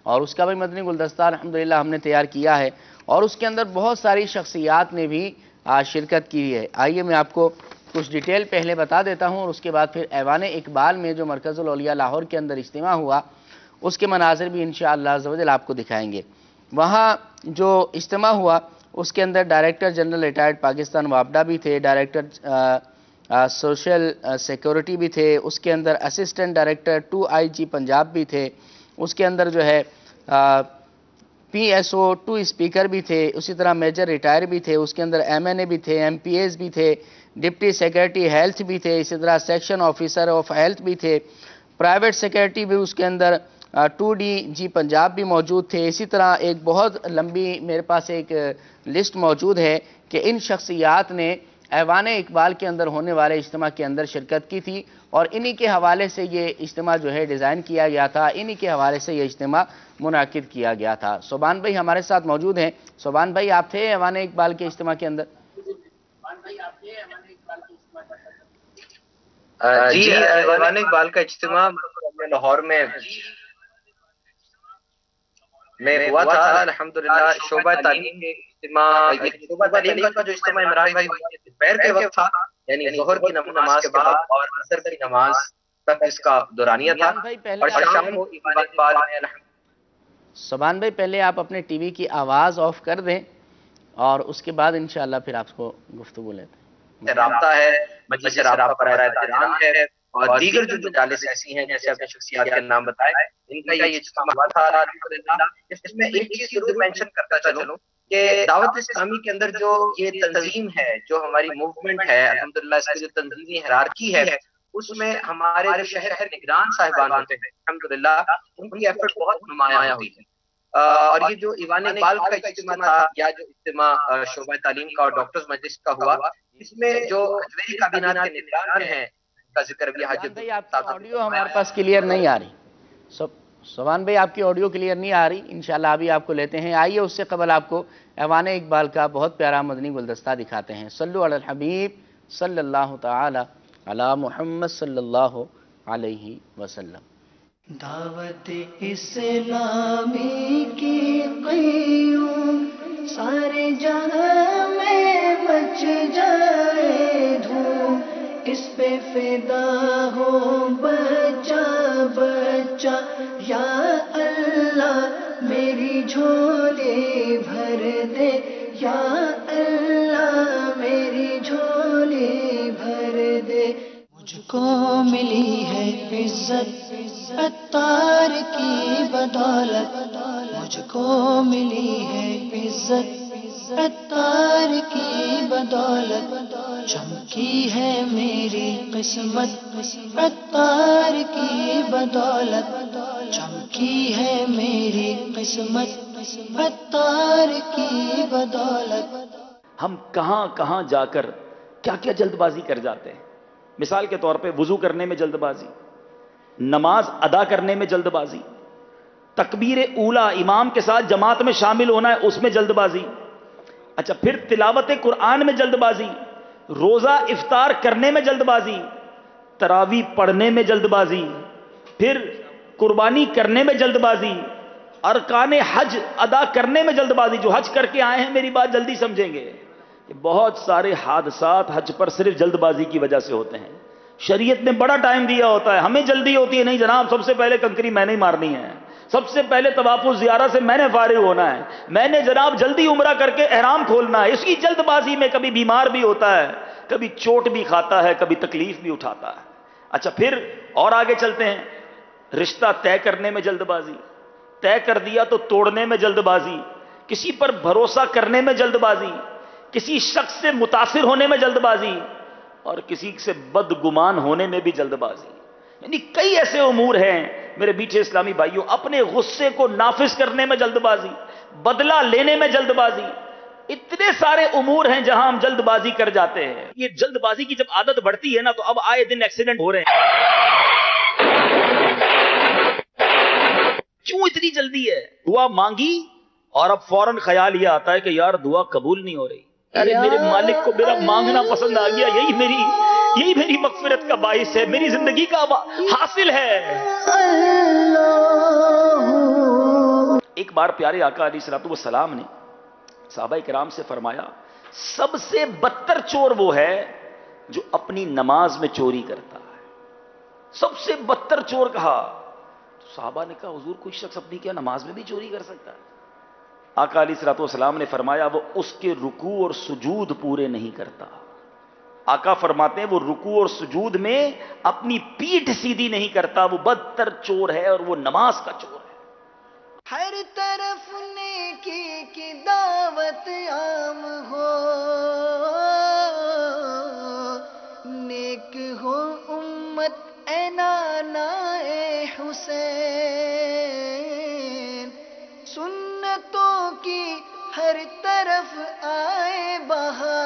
اور اس کا بھی مدنی گلدستہ الحمدللہ ہم نے تیار کیا ہے، اور اس کے اندر بہت ساری شخصیات نے بھی شرکت کی ہے۔ آئیے میں آپ کو کچھ ڈیٹیل پہلے بتا دیتا ہوں، اور اس کے بعد پھر ایوان اقبال میں جو مرکز الاولیاء لاہور کے اندر اجتماع ہوا اس کے مناظر بھی انشاءاللہ عز و جل آپ کو دکھائیں گے۔ وہاں جو اجتماع ہوا اس کے اندر ڈائریکٹر جنرل ریٹائرڈ پاکستان وابڈا بھی تھے، ڈائریکٹر سوشل سیکورٹی بھی تھے، اس کے اندر اسسٹنٹ ڈائریکٹر 2IG پنجاب بھی تھے، اس کے اندر جو ہے PSO 2 اسپیکر بھی تھے، اسی طرح میجر ریٹائر بھی تھے، اس کے اندر MNA بھی تھے، MPAs بھی تھے، ڈپٹی سیکریٹری ہیلتھ بھی تھے، اسی طرح سیکشن آفیسر آف ہیلتھ بھی تھے، پرائیویٹ سیکریٹری بھی اس کے اندر 2DG پنجاب بھی موجود تھے۔ اسی طرح ایک بہت لمبی میرے پاس ایک لسٹ موجود ہے کہ ان شخصیات نے ایوان اقبال کے اندر ہونے والے اجتماع کے اندر شرکت کی تھی، اور انہی کے حوالے سے یہ اجتماع جو ہے ڈیزائن کیا گیا تھا، انہی کے حوالے سے یہ اجتماع منعقد کیا گیا تھا۔ صوبان بھائی ہمارے ساتھ موجود ہیں۔ صوبان بھائی آپ تھے ایوان اقبال کے اجتماع کے اندر؟ جی، ایوان اقبال کا اجتماع لاہور میں ہوا تھا الحمدللہ۔ شعبہ تعلیم کے اجتماع، شعبہ تعلیم کا جو اجتماع عمران بھائی دوپہر کے وقت تھا، یعنی ظہر کی نماز کے بعد اور عصر کی نماز تک اس کا دورانیہ تھا، اور شام کو اقبال نے صوبان بھائی پہلے آپ اپنے ٹی وی کی آواز آف کر دیں، اور اس کے بعد انشاءاللہ پھر آپ کو گفتگو لیتے ہیں۔ رابطہ ہے، مجلس رابطہ برائے احترام ہے، اور دیگر جو مجالس ایسی ہیں جیسے اپنے شخصیات کے نام بتائے، ان کا یہ اجتماع ہوا تھا الحمدللہ۔ اس میں ایک چیز ضرور مینشن کرتا چلوں کہ دعوت اسلامی کے اندر جو یہ تنظیم ہے، جو ہماری موومنٹ ہے الحمدللہ، اس کی جو تنظیمی ہیرارکی ہے، اس میں ہمارے جو شہر نگران صاحبان ہوتے ہیں الحمدللہ ان کی ایفرٹ بہت نمایاں ہوئی ہے. اور یہ جو ایوان اقبال کا اجتماع تھا یا جو اجتماع شعبہ تعلیم کا اور ڈاکٹرز مجلس کا ہوا، اس میں جو اجمیری کابینات کے نگران ہیں کا ذکر بھی حاجی بھائی آپ کی آڈیو ہمارے پاس کلیئر نہیں آ رہی. سبحان بھائی آپ کی آڈیو کلیئر نہیں آ رہی، انشاءاللہ ابھی آپ کو لیتے ہیں. آئیے اس سے قبل آپ کو ایوان اقبال کا بہت پیارا مدنی گلدستہ دکھاتے ہیں. صلو علی الحبیب صلی اللہ تعالی علی محمد صلی اللہ علیہ وسلم. دعوت اسلامی کی قیوم سارے جہاں میں مچ جائے دھوم، اس پہ فدا ہو بچہ بچہ یا اللہ میری جھولی بھر دے، یا اللہ میری جھولی بھر دے. مجھ کو ملی ہے عزت عطار کی بدولت، مجھ کو ملی ہے عزت عطار کی بدولت، چمکی ہے میری قسمت عطار کی بدولت، چمکی ہے میری قسمت عطار کی بدولت. ہم کہاں کہاں جا کر کیا کیا جلد بازی کر جاتے ہیں. مثال کے طور پہ وضو کرنے میں جلد بازی، نماز ادا کرنے میں جلد بازی، تکبیر اولا امام کے ساتھ جماعت میں شامل ہونا ہے اس میں جلد بازی. اچھا پھر تلاوت قرآن میں جلد بازی، روزہ افطار کرنے میں جلد بازی، تراویح پڑھنے میں جلد بازی، پھر قربانی کرنے میں جلد بازی، ارکان حج ادا کرنے میں جلد بازی. جو حج کر کے آئے ہیں میری بات جلدی سمجھیں گے، بہت سارے حادثات حج پر صرف جلد بازی کی وجہ سے ہوتے ہیں. شریعت نے بڑا ٹائم دیا ہوتا ہے، ہمیں جلدی ہوتی ہے. نہیں جناب، سب سے پہلے کنکری میں نے مارنی ہے، سب سے پہلے طواف الزیارہ سے میں نے فارغ ہونا ہے، میں نے جناب جلدی عمرہ کر کے احرام کھولنا ہے. اس کی جلد بازی میں کبھی بیمار بھی ہوتا ہے، کبھی چوٹ بھی کھاتا ہے، کبھی تکلیف بھی اٹھاتا ہے. اچھا پھر اور آگے چلتے ہیں. رشتہ طے کرنے میں جلد بازی، طے کر دیا تو توڑنے میں جلد بازی، کسی پر بھروسہ کرنے میں جلد بازی، کسی شخص سے متاثر ہونے میں جلد بازی، اور کسی سے بدگمان ہونے میں بھی جلد بازی. یعنی کئی ایسے امور ہیں میرے میٹھے اسلامی بھائیوں. اپنے غصے کو نافذ کرنے میں جلد بازی، بدلہ لینے میں جلد بازی، اتنے سارے امور ہیں جہاں ہم جلد بازی کر جاتے ہیں. یہ جلد بازی کی جب عادت بڑھتی ہے نا تو اب آئے دن ایکسیڈنٹ ہو رہے ہیں. کیوں اتنی جلدی ہے؟ دعا مانگی اور اب فوراً خیال یہ آتا ہے کہ یار دعا قبول نہیں ہو رہی. ارے میرے مالک کو میرا مانگنا پسند آ گیا، یہی میری مغفرت کا باعث ہے، میری زندگی کا حاصل ہے. ایک بار پیارے آقا علیہ الصلوۃ والسلام نے صحابہ کرام سے فرمایا سب سے بدتر چور وہ ہے جو اپنی نماز میں چوری کرتا ہے. سب سے بدتر چور کہا. صحابہ نے کہا حضور کوئی شخص اپنی کیا نماز میں بھی چوری کر سکتا ہے؟ آقا علیہ الصلوۃ والسلام نے فرمایا وہ اس کے رکوع اور سجود پورے نہیں کرتا. آقا فرماتے ہیں وہ رکوع اور سجود میں اپنی پیٹھ سیدھی نہیں کرتا، وہ بدتر چور ہے اور وہ نماز کا چور ہے. ہر طرف نیکی کی دعوت عام ہو، نیک ہو امت اے نانا اے حسین، سنتوں کی ہر طرف آئے بہار،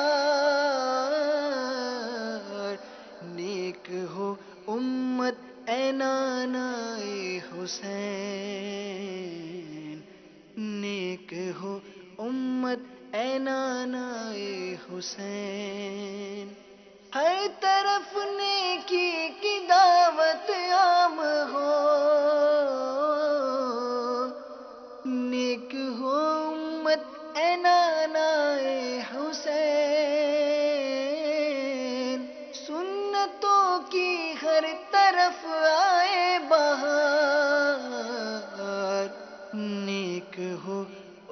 نیک ہو امت اے نانا اے حسین، نیک ہو امت اے نانا اے حسین. ہر طرف نیکی کی دعوت عام ہو، نیک ہو امت اے نانا اے حسین، سنتوں کی ہر طرف آئے بہار، نیک ہو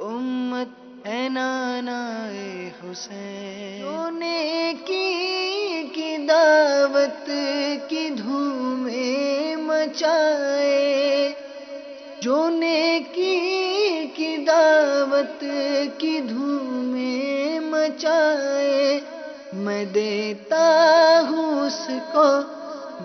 امت اے نانا اے حسین. جو نیکی کی دعوت کی دھومیں مچائے، جو نیکی کی دعوت کی دھومیں مچائے، میں دیتا ہوں اس کو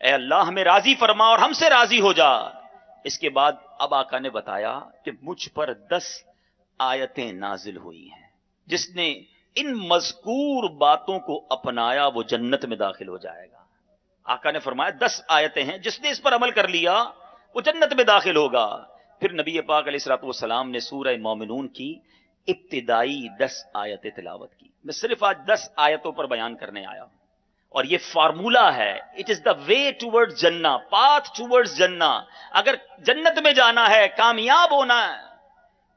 اے اللہ ہمیں راضی فرما اور ہم سے راضی ہو جا۔ اس کے بعد اب آقا نے بتایا کہ مجھ پر 10 آیتیں نازل ہوئی ہیں، جس نے ان مذکور باتوں کو اپنایا وہ جنت میں داخل ہو جائے گا۔ آقا نے فرمایا 10 آیتیں ہیں، جس نے اس پر عمل کر لیا وہ جنت میں داخل ہوگا۔ پھر نبی پاک علیہ الصلوۃ والسلام نے سورہ مومنون کی ابتدائی 10 آیتیں تلاوت کی۔ میں صرف آج 10 آیتوں پر بیان کرنے آیا ہوں، اور یہ فارمولا ہے، it is the way toward جنہ، پاتھ ٹوورڈ جنہ۔ اگر جنت میں جانا ہے، کامیاب ہونا ہے،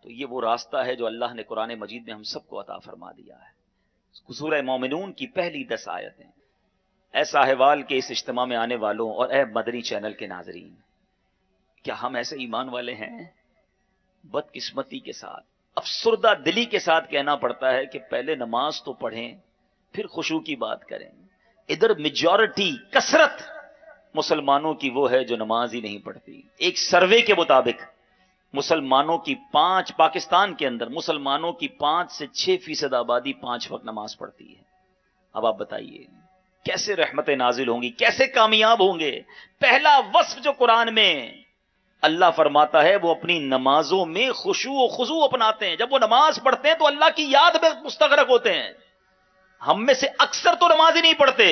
تو یہ وہ راستہ ہے جو اللہ نے قرآن مجید میں ہم سب کو عطا فرما دیا ہے۔ سورہ مومنون کی پہلی 10 آیتیں۔ اے ساہیوال کے اس اجتماع میں آنے والوں اور اے مدنی چینل کے ناظرین، کیا ہم ایسے ایمان والے ہیں؟ بدقسمتی کے ساتھ، افسردہ دلی کے ساتھ کہنا پڑتا ہے کہ پہلے نماز تو پڑھیں پھر خشوع کی بات کریں۔ ادھر میجورٹی، کثرت مسلمانوں کی وہ ہے جو نماز ہی نہیں پڑھتی۔ ایک سروے کے مطابق مسلمانوں کی پاکستان کے اندر مسلمانوں کی 5 سے 6% آبادی 5 وقت نماز پڑھتی ہے۔ اب آپ بتائیے کیسے رحمتیں نازل ہوں گی، کیسے کامیاب ہوں گے؟ پہلا وصف جو قرآن میں اللہ فرماتا ہے وہ اپنی نمازوں میں خشوع و خضوع اپناتے ہیں۔ جب وہ نماز پڑھتے ہیں تو اللہ کی یاد میں مستغرق ہوتے ہیں۔ ہم میں سے اکثر تو نماز ہی نہیں پڑھتے،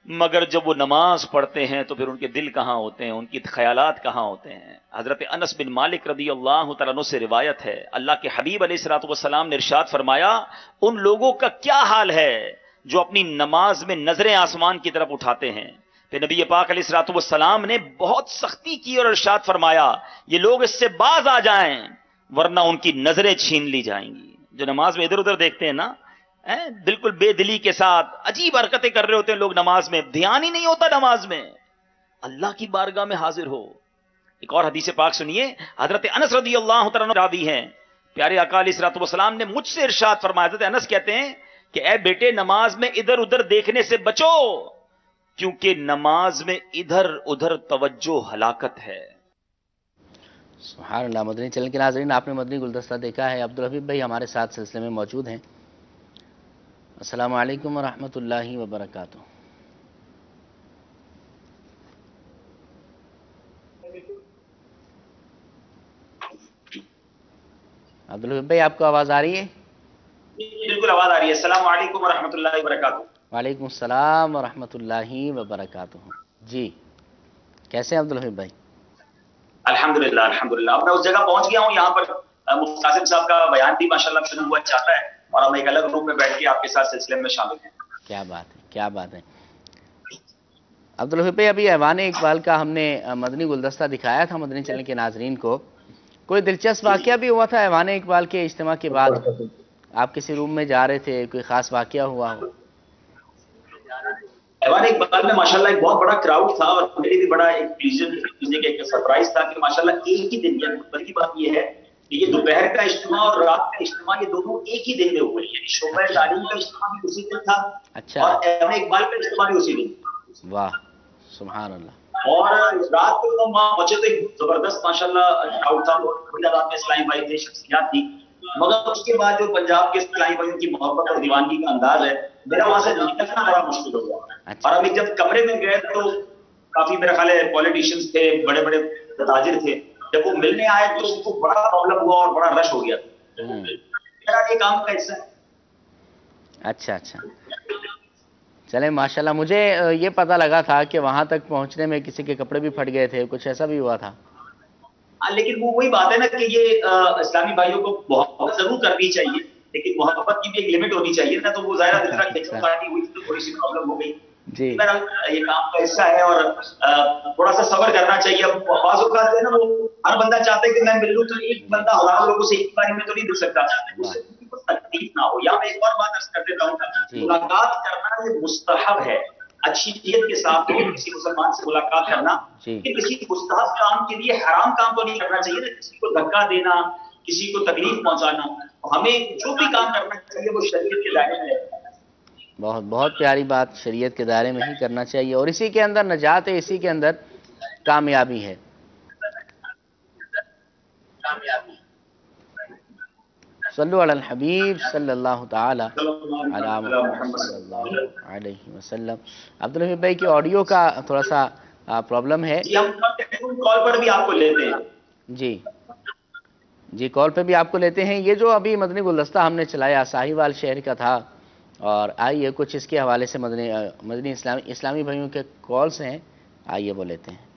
مگر جب وہ نماز پڑھتے ہیں تو پھر ان کے دل کہاں ہوتے ہیں، ان کی خیالات کہاں ہوتے ہیں۔ حضرت انس بن مالک رضی اللہ تعالیٰ عنہ سے روایت ہے، اللہ کے حبیب علیہ الصلوۃ والسلام نے ارشاد فرمایا، ان لوگوں کا کیا حال ہے جو اپنی نماز میں نظریں آسمان کی طرف اٹھاتے ہیں۔ پھر نبی پاک علیہ الصلوۃ والسلام نے بہت سختی کی اور ارشاد فرمایا، یہ لوگ اس سے باز آ جائیں ورنہ ان کی نظریں چھین لی جائیں گی۔ جو نماز میں ادھر ادھر دیکھتے ہیں نا، بالکل بے دلی کے ساتھ عجیب حرکتیں کر رہے ہوتے ہیں لوگ نماز میں، دھیان ہی نہیں ہوتا نماز میں، اللہ کی بارگاہ میں حاضر ہو۔ ایک اور حدیث پاک سنیے، حضرت انس رضی اللہ تعالیٰ عنہ راوی ہیں، پیارے آقا علیہ الصلوۃ والسلام نے مجھ سے ارشاد فرمایا، حضرت انس کہتے ہیں کہ اے بیٹے نماز میں ادھر ادھر دیکھنے سے بچو، کیونکہ نماز میں ادھر ادھر توجہ ہلاکت ہے۔ سبحان اللہ۔ مدنی چینل کے ناظرین، آپ نے مدنی گلدستہ دیکھا ہے۔ عبدالحبیب بھائی ہمارے ساتھ سلسلے میں موجود ہیں۔ السلام علیکم ورحمۃ اللہ وبرکاتہ۔ عبدالحبیب بھائی آپ کو آواز آ رہی ہے؟ بالکل آواز آ رہی ہے۔ السلام علیکم ورحمۃ اللہ وبرکاتہ۔ وعلیکم السلام ورحمۃ اللہ وبرکاتہ۔ جی کیسے ہیں عبدالحبیب بھائی؟ الحمدللہ الحمدللہ، اب میں اس جگہ پہنچ گیا ہوں یہاں پر مفتی قاسم صاحب کا بیان بھی ماشاءاللہ شروع ہوا چاہتا ہے، اور ہم ایک الگ روم میں بیٹھ کے آپ کے ساتھ سلسلے میں شامل ہیں۔ کیا بات ہے، کیا بات ہے۔ عبدالحبیب بھائی ابھی ایوان اقبال کا ہم نے مدنی گلدستہ دکھایا تھا مدنی چینل کے ناظرین کو، کوئی دلچسپ واقعہ بھی ہوا تھا ایوان اقبال کے اجتماع کے بعد؟ آپ کسی روم میں جا رہے تھے، کوئی خاص واقعہ ہوا ہو؟ ایوان اقبال میں ماشاءاللہ ایک بہت بڑا کراؤڈ تھا، اور میرے بھی بڑا ایک پلیزنٹ ایک سرپرائز تھا کہ ماشاءاللہ ایک ہی دن، یعنی کی بات یہ ہے کہ یہ دوپہر کا اجتماع اور رات کا اجتماع یہ دونوں ایک ہی دن میں ہوئے، یعنی شعبہ تعلیم کا اجتماع بھی اسی دن تھا اور ایوان اقبال کا اجتماع بھی اسی دن۔ واہ سبحان اللہ۔ اور رات کو ہم وہاں پہنچے تو ایک زبردست ماشاءاللہ کراؤڈ تھا، بڑی تعداد میں اسلامی بھائی تھے، شخصیات تھی، مگر اس کے بعد جو پنجاب کے اسلامی بھائیوں کی محبت اور دیوانگی کا انداز ہے، میرا وہاں سے نکلنا بڑا مشکل ہو گیا۔ اور ابھی جب کمرے میں گئے تو کافی میرا خیال ہے پولیٹیشینز تھے، بڑے بڑے تاجر تھے، جب وہ ملنے آئے تو اس کو بڑا پرابلم ہوا اور بڑا رش ہو گیا۔ میرا یہ کام کا حصہ ہے۔ اچھا اچھا، چلیں ماشاءاللہ۔ مجھے یہ پتہ لگا تھا کہ وہاں تک پہنچنے میں کسی کے کپڑے بھی پھٹ گئے تھے، کچھ ایسا بھی ہوا تھا؟ لیکن وہ وہی بات ہے نا کہ یہ اسلامی بھائیوں کو محبت ضرور کرنی چاہیے، لیکن محبت کی بھی ایک لمٹ ہونی چاہیے نا، تو وہ ظاہرہ دوسرا کھینچو پارٹی ہوئی تو تھوڑی سی پرابلم ہو گئی۔ میرا یہ کام کا حصہ ہے اور تھوڑا سا صبر کرنا چاہیے۔ اب بعض اوقات ہے نا وہ ہر بندہ چاہتا ہے کہ میں مل لوں، تو ایک بندہ ہزاروں لوگوں سے ایک باری میں تو نہیں مل سکتا، اس سے تکلیف نہ ہو۔ یا میں ایک اور بات عرض کر دیتا ہوں، ملاقات کرنا یہ مستحب ہے، اچھی نیت کے ساتھ کسی مسلمان سے ملاقات کرنا، کہ کسی مستحب کام کے لیے حرام کام تو نہیں کرنا چاہیے نا، کسی کو دھکا دینا، کسی کو تکلیف پہنچانا۔ ہمیں جو بھی کام کرنا چاہیے وہ شریعت کے دائرے میں ہے۔ بہت بہت پیاری بات، شریعت کے دائرے میں ہی کرنا چاہیے، اور اسی کے اندر نجات ہے، اسی کے اندر کامیابی ہے۔ صلو علی الحبیب صلی اللہ تعالی علی محمد صلی اللہ علیہ وسلم. عبدالحبیب بھائی کی آڈیو کا تھوڑا سا پرابلم ہے. جی ہم کال پر بھی آپ کو لیتے ہیں. جی کال پہ بھی آپ کو لیتے ہیں. یہ جو ابھی مدنی گلدستہ ہم نے چلایا ساہیوال شہر کا تھا، اور آئیے کچھ اس کے حوالے سے مدنی اسلامی بھائیوں کے کالز ہیں، آئیے وہ لیتے ہیں.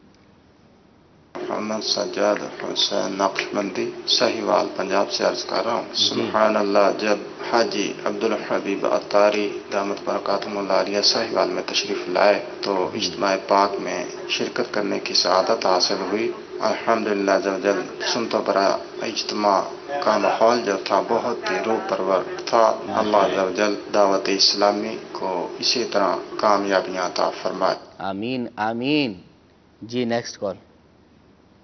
محمد سجاد حسین نقشبندی ساہیوال پنجاب سے عرض کر رہا ہوں. سبحان اللہ، جب حاجی عبدالحبیب عطاری دامت برکاتہم اللہ علیہ ساہیوال میں تشریف لائے تو اجتماع پاک میں شرکت کرنے کی سعادت حاصل ہوئی. الحمدللہ عزوجل سنتا برا اجتماع کا ماحول جو تھا بہت ہی روح پرور تھا. اللہ عزوجل دعوت اسلامی کو اسی طرح کامیابیاں عطا فرمائے. آمین آمین. جی نیکسٹ کال.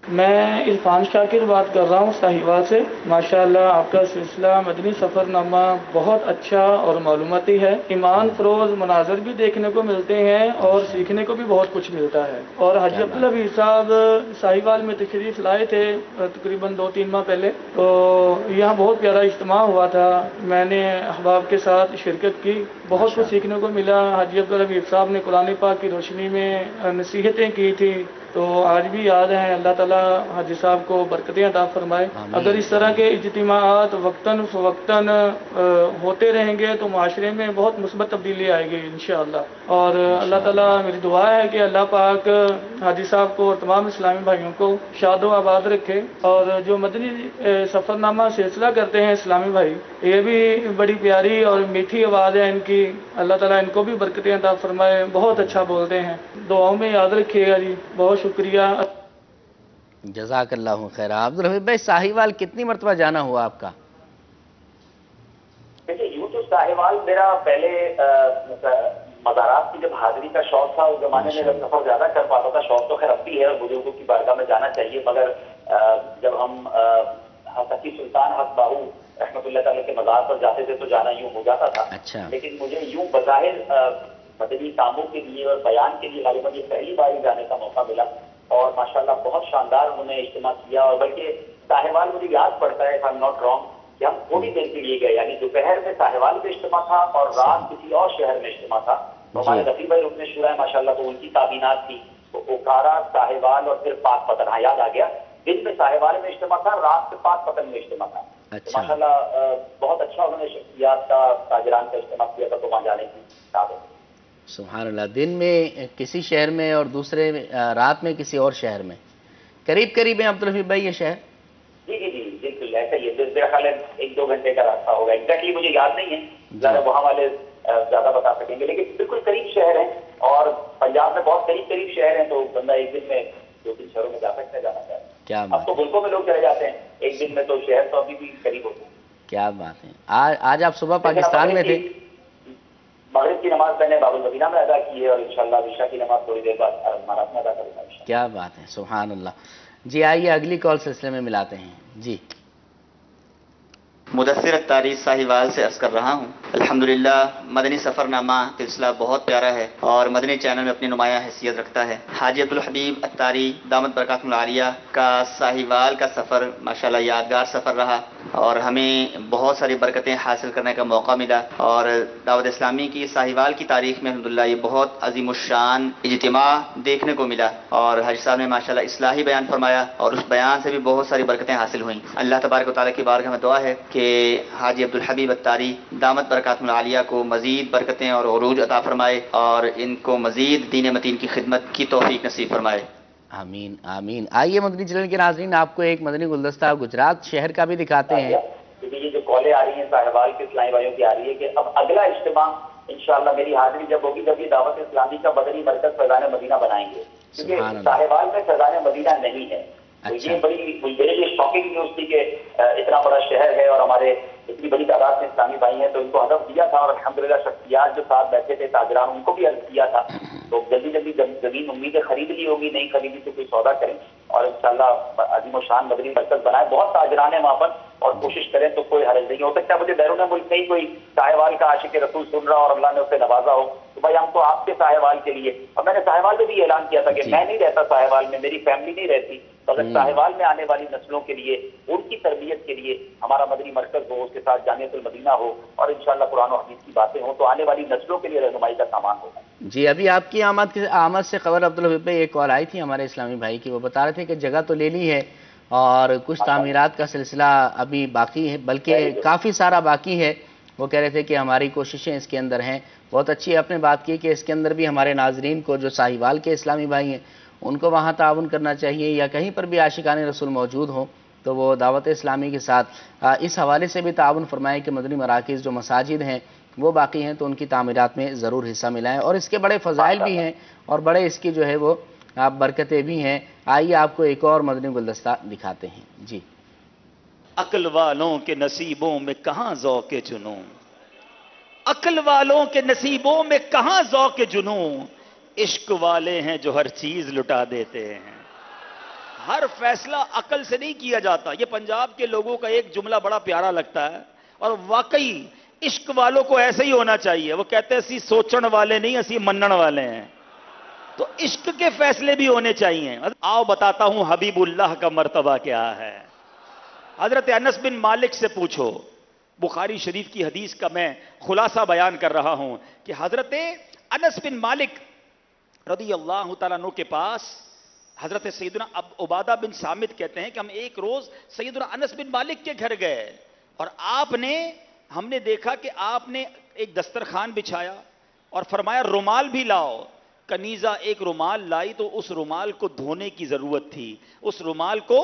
میں عرفان شاکر بات کر رہا ہوں ساہیوال سے. ماشاءاللہ آپ کا سلسلہ مدنی سفر نامہ بہت اچھا اور معلوماتی ہے. ایمان فروز مناظر بھی دیکھنے کو ملتے ہیں اور سیکھنے کو بھی بہت کچھ ملتا ہے. اور حاجی عبدالحبیب صاحب ساہیوال میں تشریف لائے تھے تقریباً 2-3 ماہ پہلے، تو یہاں بہت پیارا اجتماع ہوا تھا. میں نے احباب کے ساتھ شرکت کی، بہت کچھ سیکھنے کو ملا. حاجی عبدالحبیب صاحب نے قرآن پاک کی روشنی میں نصیحتیں کی تھی تو آج بھی یاد ہیں. اللہ تعالیٰ حاجی صاحب کو برکتیں عطا فرمائے. اگر اس طرح کے اجتماعات وقتاً فوقتاً ہوتے رہیں گے تو معاشرے میں بہت مثبت تبدیلی آئے گی انشاءاللہ. اور اللہ تعالیٰ میری دعا ہے کہ اللہ پاک حاجی صاحب کو اور تمام اسلامی بھائیوں کو شاد و آباد رکھے. اور جو مدنی سفر نامہ سلسلہ کرتے ہیں اسلامی بھائی، یہ بھی بڑی پیاری اور میٹھی آواز ہے ان کی. اللہ تعالیٰ ان کو بھی برکتیں عطا فرمائے. بہت اچھا بولتے ہیں. دعاؤں میں یاد رکھیے گا جی. بہت شکریہ. جزاک اللہ خیر. عبدالحبیب بھائی ساہیوال کتنی مرتبہ جانا ہوا آپ کا؟ دیکھیے یوں تو ساہیوال میرا پہلے مزارات کی جب حاضری کا شوق تھا اس زمانے میں جب سفر زیادہ کر پاتا تھا. شوق تو خیر اب بھی ہے اور بزرگوں کی بارگاہ میں جانا چاہیے، مگر جب ہم حقیقی سلطان حق باہو رحمۃ اللہ تعالیٰ کے مزار پر جاتے تھے تو جانا یوں ہو جاتا تھا. لیکن مجھے یوں بظاہر مدنی کاموں کے لیے اور بیان کے لیے غالباً یہ پہلی بار ہی جانے کا موقع ملا. اور ماشاءاللہ بہت شاندار انہوں نے اجتماع کیا. اور بلکہ ساہیوال مجھے یاد پڑتا ہے if I'm not wrong کہ ہم تھوڑی دیر کے لیے گئے، یعنی دوپہر میں ساہیوال میں اجتماع تھا اور رات کسی اور شہر میں اجتماع تھا. تو ہمارے رفیع بھائی رکن شورا ہے ماشاءاللہ، تو ان کی تعینات تھی. تو اوکارا، ساہیوال اور پھر پاک پتن. ہاں یاد آ گیا، دن میں ساہیوال میں اجتماع تھا، رات میں پاک پتن میں اجتماع تھا. ماشاءاللہ بہت اچھا انہوں نے شخصیات کا تاجران کا اجتماع کیا تھا. تو وہاں جانے کی دعوت. سبحان اللہ. دن میں کسی شہر میں اور دوسرے رات میں کسی اور شہر میں. قریب قریب ہیں عبدالحبیب بھائی یہ شہر؟ جی جی جی بالکل ایسا ہی ہے. میرا خیال ہے 1-2 گھنٹے کا راستہ ہوگا. ایگزیکٹلی مجھے یاد نہیں ہے، ذرا وہاں والے زیادہ بتا سکیں گے. لیکن بالکل قریب شہر ہیں اور پنجاب میں بہت قریب شہر ہیں، تو بندہ ایک دن میں 2-3 شہروں میں جا سکتا ہے، جانا چاہتا ہے. کیا اب تو ملکوں میں لوگ چلے جاتے ہیں ایک دن میں، تو شہر تو ابھی بھی قریب ہوتے ہیں. کیا بات ہے. آج آپ صبح پاکستان میں تھے؟ مغرب کی نماز میں نے باب المدینہ میں ادا کی ہے اور انشاءاللہ عشاء کی نماز تھوڑی دیر بعد امارات میں ادا کروں گا. کیا بات ہے. سبحان اللہ. جی آئیے اگلی کال سلسلے میں ملاتے ہیں. جی مدثر اتاری ساہیوال سے عرض کر رہا ہوں. الحمدللہ مدنی سفر نامہ سلسلہ بہت پیارا ہے اور مدنی چینل میں اپنی نمایاں حیثیت رکھتا ہے. حاجی عبدالحبیب اتاری دامت برکاتہم العالیہ کا ساہیوال کا سفر ماشاءاللہ یادگار سفر رہا اور ہمیں بہت ساری برکتیں حاصل کرنے کا موقع ملا. اور دعوت اسلامی کی ساہیوال کی تاریخ میں الحمدللہ یہ بہت عظیم الشان اجتماع دیکھنے کو ملا اور حاجی صاحب نے ماشاءاللہ اصلاحی بیان فرمایا اور اس بیان سے بھی بہت ساری برکتیں حاصل ہوئیں. اللہ تبارک و تعالیٰ کی بارگاہ میں دعا ہے کہ حاجی عبدالحبیب اتاری دامت برکاتہم العالیہ کو مزید برکتیں اور عروج عطا فرمائے اور ان کو مزید دین متین کی خدمت کی توفیق نصیب فرمائے. آمین آمین. آئیے مدنی چینل کے ناظرین آپ کو ایک مدنی گلدستہ گجرات شہر کا بھی دکھاتے ہیں. یہ جو کالیں آ رہی ہیں ساہیوال کے اسلامی بھائیوں کی آ رہی ہے کہ اب اگلا اجتماع انشاءاللہ میری حاضری جب ہوگی جب یہ دعوت اسلامی کا مدنی مرکز فیضان مدینہ بنائیں گے، کیونکہ ساہیوال میں فیضان مدینہ نہیں ہے. تو یہ بڑی میرے لیے شاکنگ نیوز تھی کہ اتنا بڑا شہر ہے اور ہمارے اتنی بڑی تعداد میں اسلامی بھائی ہیں، تو ان کو ہدف دیا تھا اور الحمدللہ شخصیات جو ساتھ بیٹھے تھے تاجران ان کو بھی عرض کیا تھا. تو جلدی زمین امیدیں خرید لی ہوگی، نہیں خریدی تو کوئی سودا کریں اور انشاءاللہ عظیم و شان مدنی مرکز بنائے. بہت تاجران ہیں وہاں پر اور کوشش کریں تو کوئی حرج نہیں. ہو سکتا ہے مجھے بیرون ملک میں ہی کوئی ساہیوال کا عاشق رسول سن رہا اور اللہ نے اسے نوازا ہو, تو بھائی ہم تو آپ کے ساہیوال کے لیے, اور میں نے ساہیوال میں بھی اعلان کیا تھا کہ میں نہیں رہتا ساہیوال میں, میری فیملی نہیں رہتی, تو اگر ساہیوال میں آنے والی نسلوں کے لیے, ان کی تربیت کے لیے ہمارا مدنی مرکز ہو, اس کے ساتھ جامعۃ المدینہ ہو, اور انشاءاللہ قرآن و حدیث کی باتیں ہوں, تو آنے والی نسلوں کے لیے رہنمائی کا سامان ہوگا. جی, ابھی آپ کی آمد سے خبر عبدالحبیب بھائی ایک کال آئی تھی ہمارے اسلامی بھائی کی, وہ بتا رہے تھے کہ جگہ تو لے لی ہے اور کچھ تعمیرات کا سلسلہ ابھی باقی ہے, بلکہ کافی سارا باقی ہے. وہ کہہ رہے تھے کہ ہماری کوششیں اس کے اندر ہیں. بہت اچھی آپ نے بات کی کہ اس کے اندر بھی ہمارے ناظرین کو, جو ساہیوال کے اسلامی بھائی ہیں, ان کو وہاں تعاون کرنا چاہیے, یا کہیں پر بھی عاشقان رسول موجود ہوں تو وہ دعوت اسلامی کے ساتھ اس حوالے سے بھی تعاون فرمائیں کہ مدنی مراکز جو مساجد ہیں وہ باقی ہیں تو ان کی تعمیرات میں ضرور حصہ ملائیں. اور اس کے بڑے فضائل بھی ہیں اور بڑے اس کی جو ہے وہ برکتیں بھی ہیں. آئیے آپ کو ایک اور مدنی گلدستہ دکھاتے ہیں. جی, عقل والوں کے نصیبوں میں کہاں ذوق جنون, عقل والوں کے نصیبوں میں کہاں ذوق جنون, عشق والے ہیں جو ہر چیز لٹا دیتے ہیں. ہر فیصلہ عقل سے نہیں کیا جاتا. یہ پنجاب کے لوگوں کا ایک جملہ بڑا پیارا لگتا ہے, اور واقعی عشق والوں کو ایسے ہی ہونا چاہیے. وہ کہتے ہیں اسی سوچن والے نہیں, اسی منن والے ہیں. تو عشق کے فیصلے بھی ہونے چاہیے. آؤ بتاتا ہوں حبیب اللہ کا مرتبہ کیا ہے. حضرت انس بن مالک سے پوچھو. بخاری شریف کی حدیث کا میں خلاصہ بیان کر رہا ہوں کہ حضرت انس بن مالک رضی اللہ تعالیٰ عنہ کے پاس حضرت سیدنا عبادہ بن صامت کہتے ہیں کہ ہم ایک روز سیدنا انس بن مالک کے گھر گئے, اور ہم نے دیکھا کہ آپ نے ایک دسترخوان بچھایا اور فرمایا رومال بھی لاؤ. کنیزہ ایک رومال لائی تو اس رومال کو دھونے کی ضرورت تھی, اس رومال کو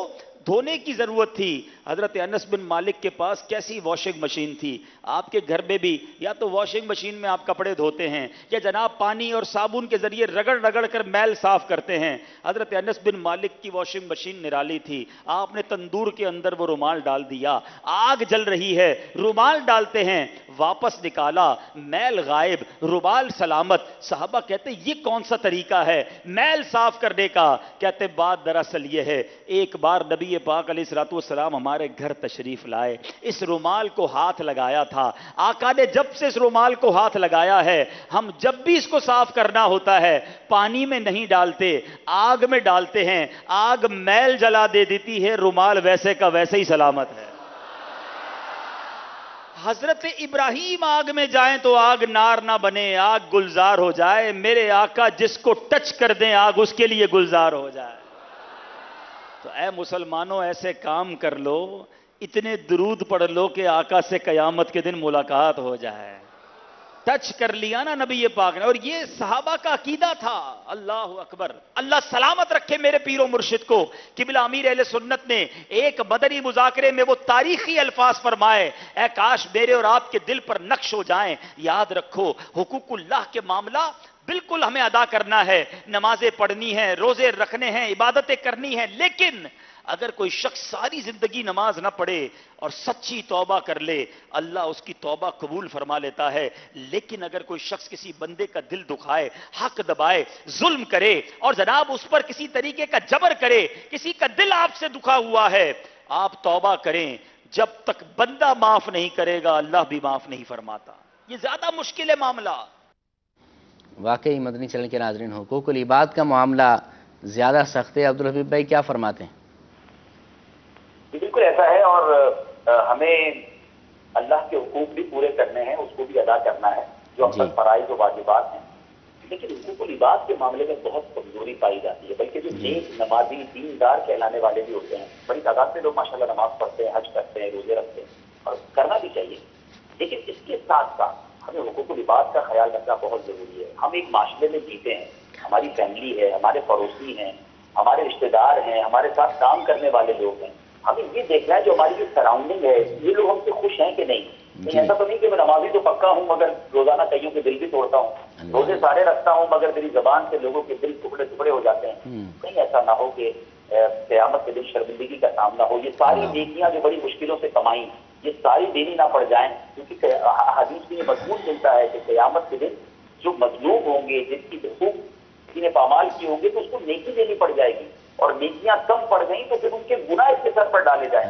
دھونے کی ضرورت تھی. حضرت انس بن مالک کے پاس کیسی واشنگ مشین تھی. آپ کے گھر میں بھی یا تو واشنگ مشین میں آپ کپڑے دھوتے ہیں یا جناب پانی اور صابن کے ذریعے رگڑ رگڑ کر میل صاف کرتے ہیں. حضرت انس بن مالک کی واشنگ مشین نرالی تھی. آپ نے تندور کے اندر وہ رومال ڈال دیا, آگ جل رہی ہے, رومال ڈالتے ہیں, واپس نکالا, میل غائب, رومال سلامت. صحابہ کہتے یہ کون سا طریقہ ہے میل صاف کرنے کا؟ کہتے بات دراصل یہ ہے, ایک بار نبی پاک علیہ الصلوۃ والسلام ہمارے گھر تشریف لائے, اس رومال کو ہاتھ لگایا تھا. آقا نے جب سے اس رومال کو ہاتھ لگایا ہے, ہم جب بھی اس کو صاف کرنا ہوتا ہے پانی میں نہیں ڈالتے, آگ میں ڈالتے ہیں. آگ میل جلا دے دیتی ہے, رومال ویسے کا ویسے ہی سلامت ہے. حضرت ابراہیم آگ میں جائیں تو آگ نار نہ بنے, آگ گلزار ہو جائے. میرے آقا جس کو ٹچ کر دیں آگ اس کے لیے گلزار ہو جائے. تو اے مسلمانوں ایسے کام کر لو, اتنے درود پڑھ لو کہ آقا سے قیامت کے دن ملاقات ہو جائے. ٹچ کر لیا نا نبی پاک نے, اور یہ صحابہ کا عقیدہ تھا. اللہ اکبر, اللہ سلامت رکھے میرے پیر و مرشد کو. قبلہ امیر اہل سنت نے ایک مدنی مذاکرے میں وہ تاریخی الفاظ فرمائے, اے کاش میرے اور آپ کے دل پر نقش ہو جائیں. یاد رکھو حقوق اللہ کے معاملہ بالکل ہمیں ادا کرنا ہے, نمازیں پڑھنی ہیں, روزے رکھنے ہیں, عبادتیں کرنی ہیں, لیکن اگر کوئی شخص ساری زندگی نماز نہ پڑھے اور سچی توبہ کر لے, اللہ اس کی توبہ قبول فرما لیتا ہے. لیکن اگر کوئی شخص کسی بندے کا دل دکھائے, حق دبائے, ظلم کرے اور جناب اس پر کسی طریقے کا جبر کرے, کسی کا دل آپ سے دکھا ہوا ہے, آپ توبہ کریں. جب تک بندہ معاف نہیں کرے گا اللہ بھی معاف نہیں فرماتا. یہ زیادہ مشکل ہے معاملہ. واقعی مدنی چینل کے ناظرین, حقوق العباد کا معاملہ زیادہ سخت ہے. عبدالحبیب بھائی کیا فرماتے ہیں؟ بالکل ایسا ہے, اور ہمیں اللہ کے حقوق بھی پورے کرنے ہیں, اس کو بھی ادا کرنا ہے جو ہم تک فرائض و واجبات ہیں. لیکن حقوق العباد کے معاملے میں بہت کمزوری پائی جاتی ہے. بلکہ جو نیک نمازی دیندار کہلانے والے بھی ہوتے ہیں, بڑی تعداد سے لوگ ماشاءاللہ نماز پڑھتے ہیں, حج کرتے ہیں, روزے رکھتے ہیں, اور کرنا بھی چاہیے. لیکن اس کے ساتھ ساتھ ہمیں حقوق العباد کا خیال رکھنا بہت ضروری ہے. ہم ایک معاشرے میں جیتے ہیں, ہماری فیملی ہے, ہمارے پڑوسی ہیں, ہمارے رشتہ دار ہیں, ہمارے ساتھ کام کرنے والے لوگ ہیں. ہمیں یہ دیکھنا ہے جو ہماری جو سراؤنڈنگ ہے یہ لوگ ہم سے خوش ہیں کہ نہیں. ایسا تو نہیں کہ میں نمازی تو پکا ہوں مگر روزانہ کئیوں کے دل بھی توڑتا ہوں, روزے سارے رکھتا ہوں مگر میری زبان سے لوگوں کے دل ٹکڑے ٹکڑے ہو جاتے ہیں. کہیں ایسا نہ ہو کہ قیامت کے دن شرمندگی کا سامنا ہو. یہ ساری نیکیاں جو بڑی مشکلوں سے کمائیں یہ ساری دینی نہ پڑ جائیں, کیونکہ حدیث میں یہ مضمون ملتا ہے کہ قیامت کے دن جو مظلوم ہوں گے, جن کی حقوق کسی نے پامال کی ہوں گے, تو اس کو نیکی دینی پڑ جائے گی, اور نیکیاں کم پڑ گئیں تو پھر ان کے گناہ اس کے سر پر ڈالے جائیں.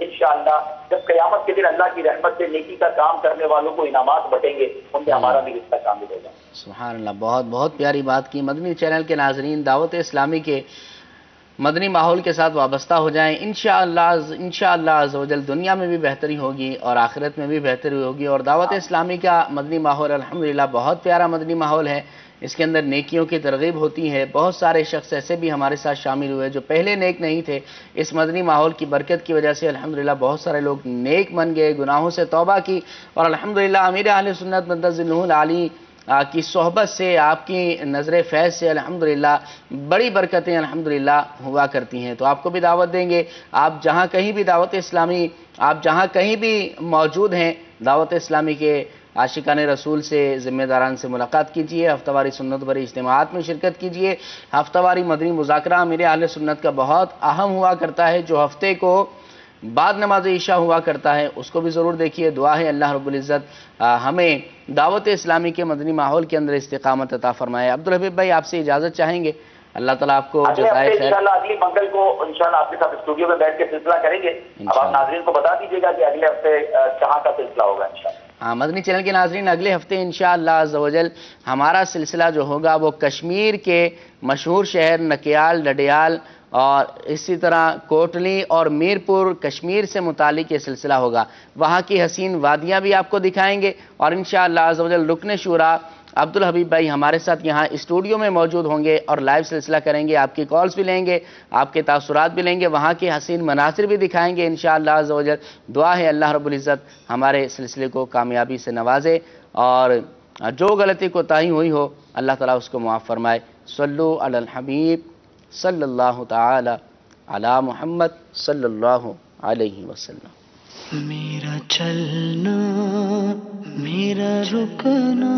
انشاءاللہ جب قیامت کے دن اللہ کی رحمت سے نیکی کا کام کرنے والوں کو انعامات بٹیں گے، ان میں ہمارا بھی حصہ شامل ہوگا۔ سبحان اللہ، بہت بہت پیاری بات کی۔ مدنی چینل کے ناظرین دعوت اسلامی کے مدنی ماحول کے ساتھ وابستہ ہو جائیں، انشاءاللہ عز و جل دنیا میں بھی بہتری ہوگی اور آخرت میں بھی بہتری ہوگی۔ اور دعوت اسلامی کا مدنی ماحول الحمدللہ بہت پیارا مدنی ماحول ہے، اس کے اندر نیکیوں کی ترغیب ہوتی ہے۔ بہت سارے شخص ایسے بھی ہمارے ساتھ شامل ہوئے جو پہلے نیک نہیں تھے، اس مدنی ماحول کی برکت کی وجہ سے الحمدللہ بہت سارے لوگ نیک بن گئے، گناہوں سے توبہ کی، اور الحمدللہ امیر اہل سنت مدظلہ العالی کی صحبت سے، آپ کی نظر فیض سے الحمدللہ بڑی برکتیں الحمدللہ ہوا کرتی ہیں۔ تو آپ کو بھی دعوت دیں گے، آپ جہاں کہیں بھی دعوت اسلامی، آپ جہاں کہیں بھی موجود ہیں، دعوت اسلامی کے عاشقان رسول سے ذمہ داران سے ملاقات کیجئے، ہفتہ واری سنت بری اجتماعات میں شرکت کیجئے۔ ہفتہ واری مدنی مذاکرہ میرے اہل سنت کا بہت اہم ہوا کرتا ہے، جو ہفتے کو بعد نماز عشاء ہوا کرتا ہے، اس کو بھی ضرور دیکھیے۔ دعا ہے اللہ رب العزت ہمیں دعوت اسلامی کے مدنی ماحول کے اندر استقامت عطا فرمائے۔ عبدالحبیب بھائی آپ سے اجازت چاہیں گے، اللہ تعالیٰ آپ کو جزائے خیر۔ انشاءاللہ اگلی منگل کو انشاءاللہ آپ کے ساتھ اسٹوڈیو میں بیٹھ کے سلسلہ کریں گے۔ اب آپ ناظرین کو بتا دیجیے گا کہ اگلے ہفتے کہاں کا سلسلہ ہوگا انشاءاللہ۔ مدنی چینل کے ناظرین اگلے ہفتے انشاءاللہ عز و جل ہمارا سلسلہ جو ہوگا وہ کشمیر کے مشہور شہر نکیال، ڈڈیال اور اسی طرح کوٹلی اور میرپور کشمیر سے متعلق یہ سلسلہ ہوگا۔ وہاں کی حسین وادیاں بھی آپ کو دکھائیں گے، اور انشاءاللہ عز و جل رکن شورا عبدالحبیب بھائی ہمارے ساتھ یہاں اسٹوڈیو میں موجود ہوں گے اور لائیو سلسلہ کریں گے، آپ کی کالز بھی لیں گے، آپ کے تاثرات بھی لیں گے، وہاں کے حسین مناظر بھی دکھائیں گے انشاءاللہ عز و جل۔ دعا ہے اللہ رب العزت ہمارے سلسلے کو کامیابی سے نوازے، اور جو غلطی کوتاہی ہوئی ہو اللہ تعالیٰ اس کو معاف فرمائے۔ صلو علی الحبیب صلی اللہ تعالی علی محمد صلی اللہ علیہ وسلم۔ میرا چلنا، میرا رکنا،